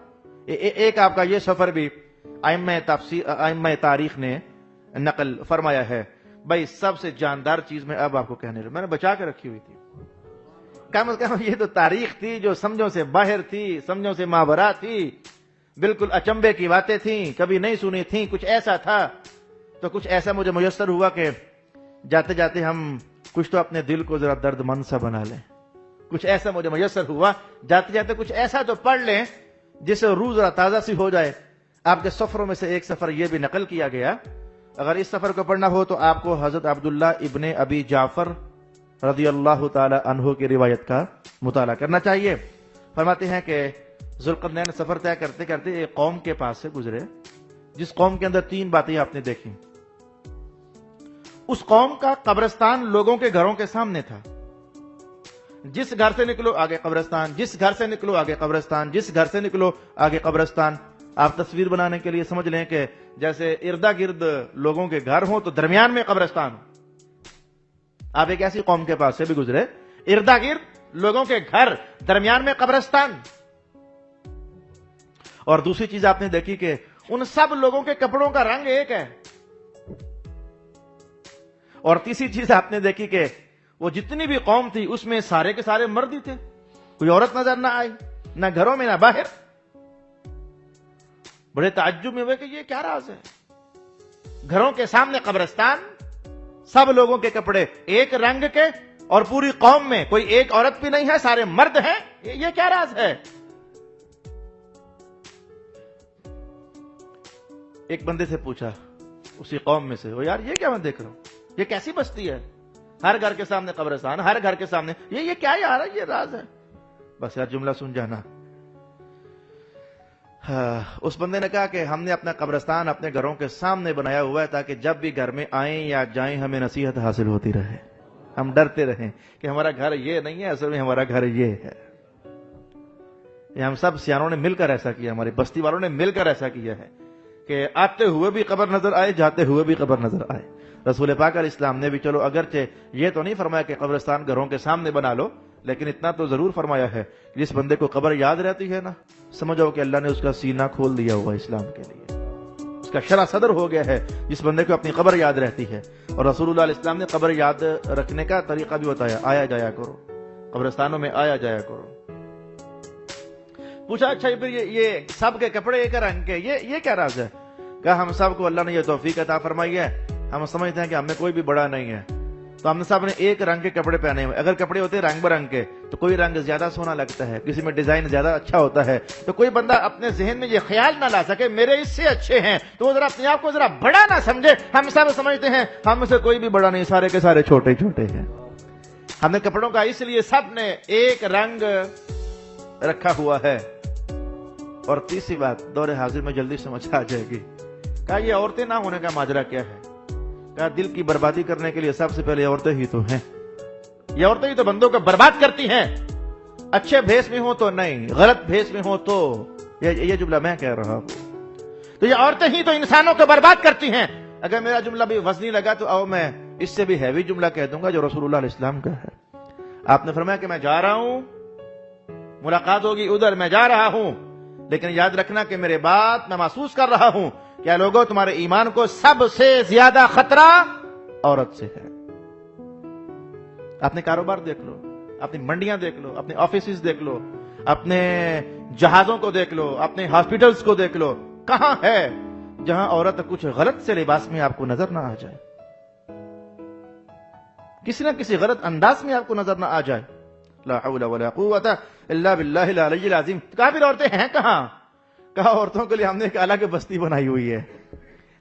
Speaker 1: ایک آپ کا یہ سفر بھی ائمہ تاریخ نے نقل فرمایا ہے۔ بھائی سب سے جاندار چیز میں اب آپ کو کہنے لگا، میں نے بچا کے رکھی ہوئی تھی، کم از کم یہ تو تاریخ تھی جو سمجھوں سے باہر تھی، سمجھوں سے ماورا تھی، بالکل اچنبے کی باتیں تھیں، کبھی نہیں سنی تھیں، کچھ ایسا تھا تو کچھ ایسا مجھے میسر ہوا کہ جاتے جاتے ہم کچھ تو اپنے دل کو ذرا درد مند سا بنا لیں. کچھ ایسا مجھے میسر ہوا جاتے جاتے کچھ ایسا تو پڑھ لیں جس سے روح ذرا تازہ سی ہو جائے. آپ کے سفروں میں سے ایک سفر یہ بھی نقل کیا گیا. اگر اس سفر کو پڑھنا ہو تو آپ کو حضرت عبداللہ ابن ابی جعفر رضی اللہ تعالی عنہ کی روایت کا مطالعہ کرنا چاہیے. فرماتے ہیں کہ ذوالقرنین سفر طے کرتے کرتے ایک قوم کے پاس سے گزرے جس قوم کے اندر 3 باتیں آپ نے دیکھی. اس قوم کا قبرستان لوگوں کے گھروں کے سامنے تھا. جس گھر سے نکلو آگے قبرستان، جس گھر سے نکلو آگے قبرستان، جس گھر سے نکلو آگے قبرستان. آپ تصویر بنانے کے لیے سمجھ لیں کہ جیسے اردا گرد لوگوں کے گھر ہوں تو درمیان میں قبرستان ہو. آپ ایک ایسی قوم کے پاس سے بھی گزرے، اردا گرد لوگوں کے گھر، درمیان میں قبرستان. اور دوسری چیز آپ نے دیکھی کہ ان سب لوگوں کے کپڑوں کا رنگ ایک ہے. اور تیسری چیز آپ نے دیکھی کہ وہ جتنی بھی قوم تھی اس میں سارے کے سارے مرد ہی تھے. کوئی عورت نظر نہ آئی، نہ گھروں میں نہ باہر. بڑے تعجب میں ہوئے کہ یہ کیا راز ہے. گھروں کے سامنے قبرستان، سب لوگوں کے کپڑے ایک رنگ کے، اور پوری قوم میں کوئی ایک عورت بھی نہیں ہے، سارے مرد ہیں. یہ کیا راز ہے؟ ایک بندے سے پوچھا اسی قوم میں سے، وہ یار یہ کیا میں دیکھ رہا ہوں، یہ کیسی بستی ہے؟ ہر گھر کے سامنے قبرستان، ہر گھر کے سامنے یہ کیا یار ہے، یہ راز ہے. بس یار جملہ سن جانا. اس بندے نے کہا کہ ہم نے اپنا قبرستان اپنے گھروں کے سامنے بنایا ہوا ہے تاکہ جب بھی گھر میں آئیں یا جائیں ہمیں نصیحت حاصل ہوتی رہے، ہم ڈرتے رہیں کہ ہمارا گھر یہ نہیں ہے، اصل میں ہمارا گھر یہ ہے. یہ ہم سب سیانوں نے مل کر ایسا کیا، ہماری بستی والوں نے مل کر ایسا کیا ہے کہ آتے ہوئے بھی قبر نظر آئے، جاتے ہوئے بھی قبر نظر آئے. رسول پاک علیہ السلام نے بھی چلو اگرچہ یہ تو نہیں فرمایا کہ قبرستان گھروں کے سامنے بنا لو، لیکن اتنا تو ضرور فرمایا ہے کہ جس بندے کو قبر یاد رہتی ہے نا، سمجھو کہ اللہ نے اس کا سینہ کھول دیا ہوا اسلام کے لیے، اس کا شرح صدر ہو گیا ہے جس بندے کو اپنی قبر یاد رہتی ہے. اور رسول اللہ علیہ السلام نے قبر یاد رکھنے کا طریقہ بھی بتایا، آیا جایا کرو قبرستانوں میں، آیا جایا کرو. پوچھا اچھا پھر یہ سب کے کپڑے ایک رنگ کے، یہ کیا راز ہے؟ کہا ہم سب کو اللہ نے یہ توفیق عطا فرمائی ہے، ہم سمجھتے ہیں کہ ہم میں کوئی بھی بڑا نہیں ہے تو ہم نے سب نے ایک رنگ کے کپڑے پہنے ہوئے. اگر کپڑے ہوتے رنگ برنگ کے تو کوئی رنگ زیادہ سونا لگتا ہے، کسی میں ڈیزائن زیادہ اچھا ہوتا ہے، تو کوئی بندہ اپنے ذہن میں یہ خیال نہ لا سکے میرے اس سے اچھے ہیں تو وہ ذرا اپنے آپ کو ذرا بڑا نہ سمجھے. ہم سب سمجھتے ہیں ہم میں سے کوئی بھی بڑا نہیں، سارے کے سارے چھوٹے چھوٹے ہیں. ہم نے کپڑوں کا اس لیے سب نے ایک رنگ رکھا ہوا ہے. اور تیسری بات دور حاضر میں جلدی سمجھ آ جائے گی. کہا یہ عورتیں نہ ہونے کا ماجرا کیا ہے؟ کہا دل کی بربادی کرنے کے لیے سب سے پہلے عورتیں ہی تو ہیں. یہ عورتیں ہی تو بندوں کو برباد کرتی ہیں، اچھے بھیس میں ہو تو نہیں، غلط بھیس میں ہو تو. یہ جملہ میں کہہ رہا ہوں. تو یہ عورتیں ہی تو انسانوں کو برباد کرتی ہیں. اگر میرا جملہ بھی وزنی لگا تو آؤ میں اس سے بھی ہیوی جملہ کہہ دوں گا جو رسول اللہ علیہ السلام کا ہے. آپ نے فرمایا کہ میں جا رہا ہوں، ملاقات ہوگی ادھر، میں جا رہا ہوں، لیکن یاد رکھنا کہ میرے بات میں محسوس کر رہا ہوں کیا لوگوں تمہارے ایمان کو سب سے زیادہ خطرہ عورت سے ہے. اپنے کاروبار دیکھ لو، اپنی منڈیاں دیکھ لو، اپنے آفیسز دیکھ لو، اپنے جہازوں کو دیکھ لو، اپنے ہاسپٹلز کو دیکھ لو، کہاں ہے جہاں عورت کچھ غلط سے لباس میں آپ کو نظر نہ آ جائے، کسی نہ کسی غلط انداز میں آپ کو نظر نہ آ جائے. لا حول ولا قوت الا باللہ العلی العظیم. کافر عورتیں ہیں کہاں؟ کہا عورتوں کے لیے ہم نے ایک الگ بستی بنائی ہوئی ہے.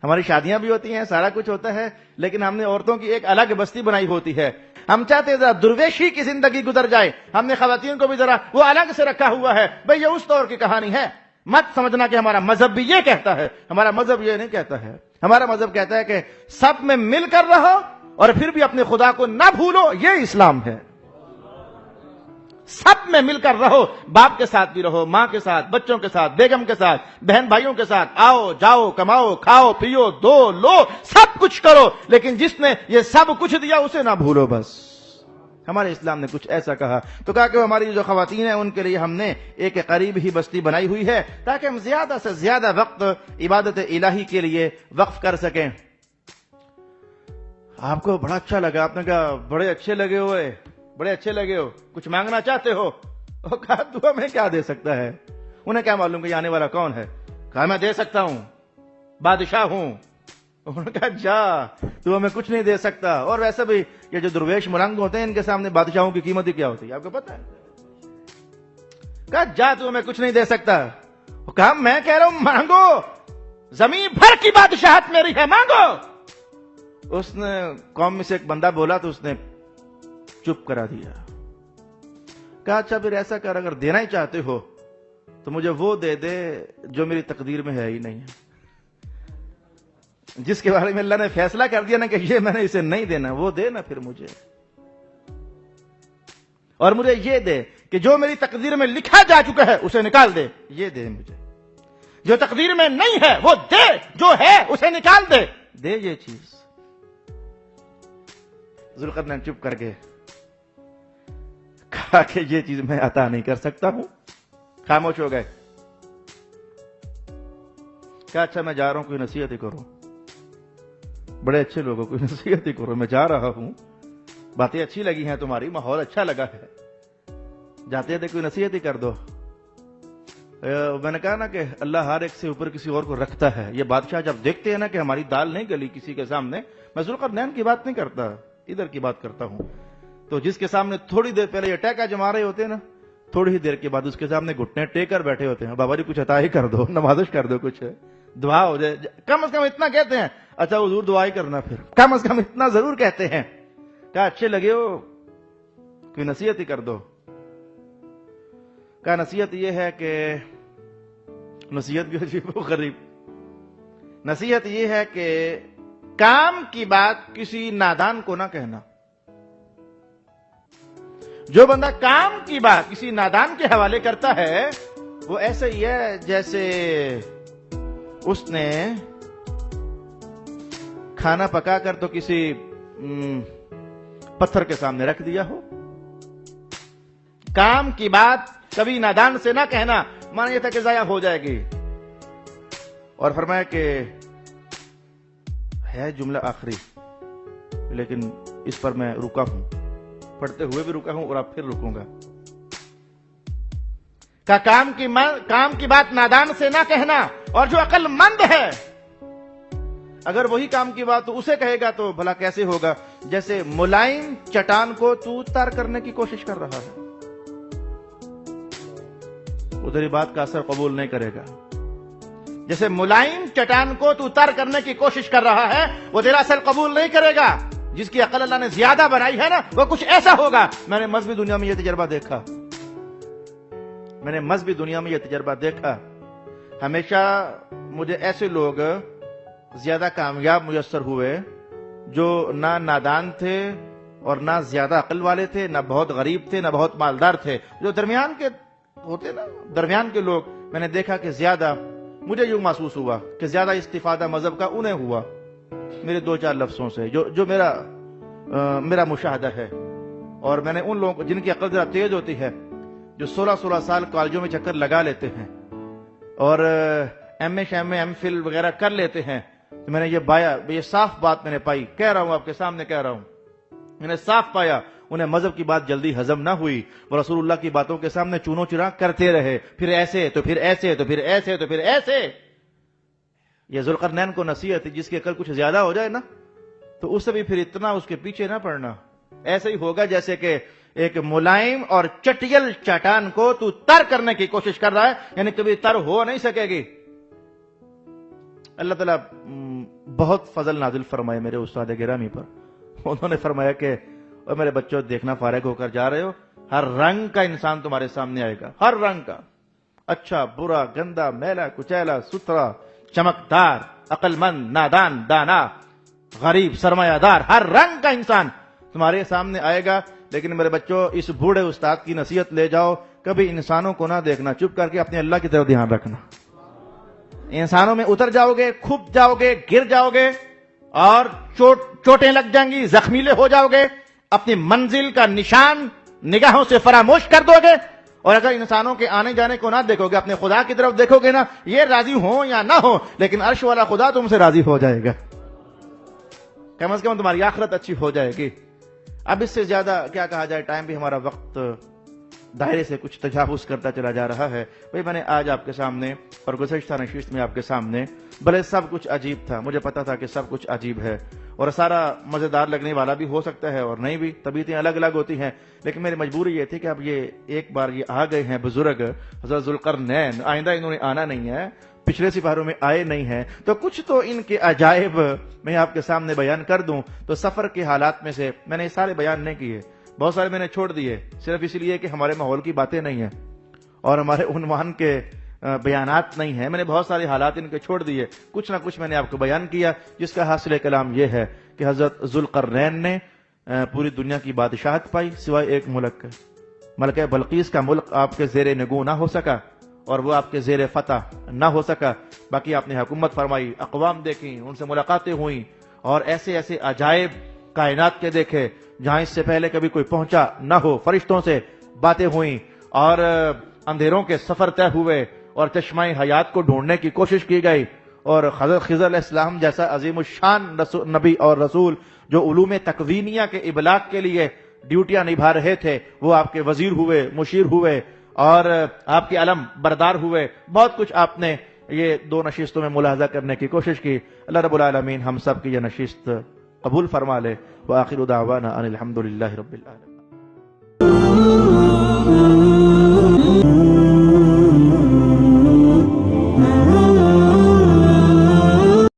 Speaker 1: ہماری شادیاں بھی ہوتی ہیں، سارا کچھ ہوتا ہے، لیکن ہم نے عورتوں کی ایک الگ بستی بنائی ہوتی ہے. ہم چاہتے ہیں ذرا درویشی کی زندگی گزر جائے، ہم نے خواتین کو بھی ذرا وہ الگ سے رکھا ہوا ہے. بھئی یہ اس دور کی کہانی ہے، مت سمجھنا کہ ہمارا مذہب بھی یہ کہتا ہے. ہمارا مذہب یہ نہیں کہتا ہے. ہمارا مذہب کہتا ہے کہ سب میں مل کر رہو اور پھر بھی اپنے خدا کو نہ بھولو. یہ اسلام ہے. سب میں مل کر رہو، باپ کے ساتھ بھی رہو، ماں کے ساتھ، بچوں کے ساتھ، بیگم کے ساتھ، بہن بھائیوں کے ساتھ، آؤ جاؤ، کماؤ، کھاؤ پیو، دو لو، سب کچھ کرو، لیکن جس نے یہ سب کچھ دیا اسے نہ بھولو. بس ہمارے اسلام نے کچھ ایسا کہا. تو کہا کہ ہماری جو خواتین ہیں ان کے لیے ہم نے ایک قریب ہی بستی بنائی ہوئی ہے تاکہ ہم زیادہ سے زیادہ وقت عبادت الہی کے لیے وقف کر سکیں. آپ کو بڑا اچھا لگا، آپ نے کہا بڑے اچھے لگے ہوئے، بڑے اچھے لگے ہو، کچھ مانگنا چاہتے ہو؟ وہ کہا دعا میں کیا دے سکتا ہے؟ انہیں کیا معلوم کہ یہ آنے والا کون ہے. کہا میں دے سکتا ہوں، بادشاہ ہوں، انہوں نے کہا جا تو ہمیں کچھ نہیں دے سکتا، اور ویسے بھی یہ جو درویش ملنگ ہوتے ہیں ان کے سامنے بادشاہوں کی قیمت ہی کیا ہوتی ہے آپ کو پتہ ہے؟ کہا جا تو ہمیں کچھ نہیں دے سکتا. کہا میں کہہ رہا ہوں مانگو، زمین بھر کی بادشاہت میری ہے، مانگو. اس نے قوم میں سے ایک بندہ بولا تو اس نے چپ کرا دیا. کہا اچھا پھر ایسا کر، اگر دینا ہی چاہتے ہو تو مجھے وہ دے دے جو میری تقدیر میں ہے ہی نہیں ہے، جس کے بارے میں اللہ نے فیصلہ کر دیا نا کہ یہ میں نے اسے نہیں دینا، وہ دے نا پھر مجھے، اور مجھے یہ دے کہ جو میری تقدیر میں لکھا جا چکا ہے اسے نکال دے، یہ دے مجھے. جو تقدیر میں نہیں ہے وہ دے، جو ہے اسے نکال دے، دے یہ چیز. ذوالقرنین چپ کر کے کہا کہ یہ چیز میں عطا نہیں کر سکتا ہوں. خاموش ہو گئے. کہا اچھا میں جا رہا ہوں، کوئی نصیحت ہی کرو. بڑے اچھے لوگوں کو نصیحت ہی کرو، میں جا رہا ہوں، باتیں اچھی لگی ہیں تمہاری، ماحول اچھا لگا ہے، جاتے تھے کوئی نصیحت ہی کر دو. میں نے کہا نا کہ اللہ ہر ایک سے اوپر کسی اور کو رکھتا ہے. یہ بادشاہ جب دیکھتے ہیں نا کہ ہماری دال نہیں گلی کسی کے سامنے، میں ذوالقرنین کی بات نہیں کرتا، ادھر کی بات کرتا ہوں، تو جس کے سامنے تھوڑی دیر پہلے یہ ٹیکا جما رہے ہوتے ہیں نا، تھوڑی ہی دیر کے بعد اس کے سامنے گھٹنے ٹیک کر بیٹھے ہوتے ہیں، بابا جی کچھ عطا ہی کر دو، نوازش کر دو، کچھ دعا ہو جائے، کم از کم اتنا کہتے ہیں. اچھا حضور دعا ہی کرنا، پھر کم از کم اتنا ضرور کہتے ہیں. کہا اچھے لگے ہو کوئی نصیحت ہی کر دو. کہا نصیحت یہ ہے کہ نصیحت بھی عجیب و غریب، نصیحت یہ ہے کہ کام کی بات کسی نادان کو نہ کہنا. جو بندہ کام کی بات کسی نادان کے حوالے کرتا ہے وہ ایسے ہی ہے جیسے اس نے کھانا پکا کر تو کسی پتھر کے سامنے رکھ دیا ہو. کام کی بات کبھی نادان سے نہ کہنا، مانا یہ تھا کہ ضائع ہو جائے گی. اور فرمایا کہ ہے جملہ آخری لیکن اس پر میں رکا ہوں، پڑھتے ہوئے بھی رکا ہوں اور اب پھر رکوں گا. کہ کام کی بات نادان سے نہ کہنا، اور جو عقل مند ہے اگر وہی کام کی بات تو اسے کہے گا تو بھلا کیسے ہوگا؟ جیسے ملائم چٹان کو تو تار کرنے کی کوشش کر رہا ہے، ادھر بات کا اثر قبول نہیں کرے گا. جیسے ملائم چٹان کو تو تار کرنے کی کوشش کر رہا ہے، وہ تیرا اثر قبول نہیں کرے گا. جس کی عقل اللہ نے زیادہ بنائی ہے نا وہ کچھ ایسا ہوگا. میں نے مذہبی دنیا میں یہ تجربہ دیکھا، میں نے مذہبی دنیا میں یہ تجربہ دیکھا. ہمیشہ مجھے ایسے لوگ زیادہ کامیاب میسر ہوئے جو نہ نادان تھے اور نہ زیادہ عقل والے تھے، نہ بہت غریب تھے، نہ بہت مالدار تھے. جو درمیان کے ہوتے نا، درمیان کے لوگ، میں نے دیکھا کہ زیادہ، مجھے یوں محسوس ہوا کہ زیادہ استفادہ مذہب کا انہیں ہوا میرے دو چار لفظوں سے جو میرا مشاہدہ ہے. اور میں نے ان لوگوں کو جن کی عقل ذرا تیز ہوتی ہے، جو 16 سال کالجوں میں چکر لگا لیتے ہیں اور ایم فل وغیرہ کر لیتے ہیں، تو میں نے یہ صاف بات میں نے پائی، کہہ رہا ہوں آپ کے سامنے کہہ رہا ہوں، میں نے صاف پایا انہیں مذہب کی بات جلدی ہضم نہ ہوئی، وہ رسول اللہ کی باتوں کے سامنے چونو چرا کرتے رہے، پھر ایسے تو پھر ایسے تو پھر ایسے تو پھر ایسے. یہ ذوالقرنین کو نصیحت، جس کی عقل کچھ زیادہ ہو جائے نا تو اسے بھی پھر اتنا اس کے پیچھے نہ پڑنا. ایسے ہی ہوگا جیسے کہ ایک ملائم اور چٹیل چٹان کو تو تر کرنے کی کوشش کر رہا ہے، یعنی کبھی تر ہو نہیں سکے گی. اللہ تعالیٰ بہت فضل نازل فرمائے میرے استاد گرامی پر. انہوں نے فرمایا کہ اور میرے بچوں دیکھنا، فارغ ہو کر جا رہے ہو، ہر رنگ کا انسان تمہارے سامنے آئے گا، ہر رنگ کا، اچھا برا گندا میلا کچیلا ستھرا چمکدار عقل مند نادان دانا غریب سرمایہ دار، ہر رنگ کا انسان تمہارے سامنے آئے گا. لیکن میرے بچوں اس بوڑھے استاد کی نصیحت لے جاؤ، کبھی انسانوں کو نہ دیکھنا، چپ کر کے اپنے اللہ کی طرف دھیان رکھنا. انسانوں میں اتر جاؤ گے، کھپ جاؤ گے، گر جاؤ گے اور چوٹیں لگ جائیں گی، زخمیلے ہو جاؤ گے، اپنی منزل کا نشان نگاہوں سے فراموش کر دو گے. اور اگر انسانوں کے آنے جانے کو نہ دیکھو گے، اپنے خدا کی طرف دیکھو گے نا، یہ راضی ہو یا نہ ہو لیکن عرش والا خدا تم سے راضی ہو جائے گا. کم از کم تمہاری آخرت اچھی ہو جائے گی. اب اس سے زیادہ کیا کہا جائے، ٹائم بھی ہمارا وقت دائرے سے کچھ تجاوز کرتا چلا جا رہا ہے۔ بھئی میں نے آج آپ کے سامنے اور گزشتہ نشست میں آپ کے سامنے بھلے سب کچھ عجیب تھا، مجھے پتا تھا کہ سب کچھ عجیب ہے اور سارا مزیدار لگنے والا بھی ہو سکتا ہے اور نہیں بھی، طبیعتیں الگ الگ ہوتی ہیں، لیکن میری مجبوری یہ تھی کہ اب یہ ایک بار یہ آ گئے ہیں بزرگ حضرت ذوالقرنین، آئندہ انہوں نے آنا نہیں ہے، پچھلے سپاہوں میں آئے نہیں ہیں، تو کچھ تو ان کے عجائب میں آپ کے سامنے بیان کر دوں۔ تو سفر کے حالات میں سے میں نے سارے بیان نہیں کیے، بہت سارے میں نے چھوڑ دیے، صرف اس لیے کہ ہمارے ماحول کی باتیں نہیں ہیں اور ہمارے عنوان کے بیانات نہیں ہیں، میں نے بہت سارے حالات ان کے چھوڑ دیے، کچھ نہ کچھ میں نے آپ کو بیان کیا، جس کا حاصل کلام یہ ہے کہ حضرت ذوالقرنین نے پوری دنیا کی بادشاہت پائی سوائے ایک ملک، ملکہ بلقیس کا ملک آپ کے زیر نگوں نہ ہو سکا اور وہ آپ کے زیر فتح نہ ہو سکا، باقی آپ نے حکومت فرمائی، اقوام دیکھیں، ان سے ملاقاتیں ہوئیں اور ایسے ایسے عجائب کائنات کے دیکھے جہاں اس سے پہلے کبھی کوئی پہنچا نہ ہو، فرشتوں سے باتیں ہوئیں اور اندھیروں کے سفر طے ہوئے اور چشمہ حیات کو ڈھونڈنے کی کوشش کی گئی، اور حضرت خضر علیہ السلام جیسا عظیم الشان نبی اور رسول جو علوم تکوینیہ کے ابلاغ کے لیے ڈیوٹیاں نبھا رہے تھے، وہ آپ کے وزیر ہوئے، مشیر ہوئے اور آپ کے علم بردار ہوئے، بہت کچھ آپ نے یہ دو نشستوں میں ملاحظہ کرنے کی کوشش کی۔ اللہ رب العالمین ہم سب کی یہ نشست قبول فرما لے۔ وآخر دعوانا ان الحمد للہ رب العالمین۔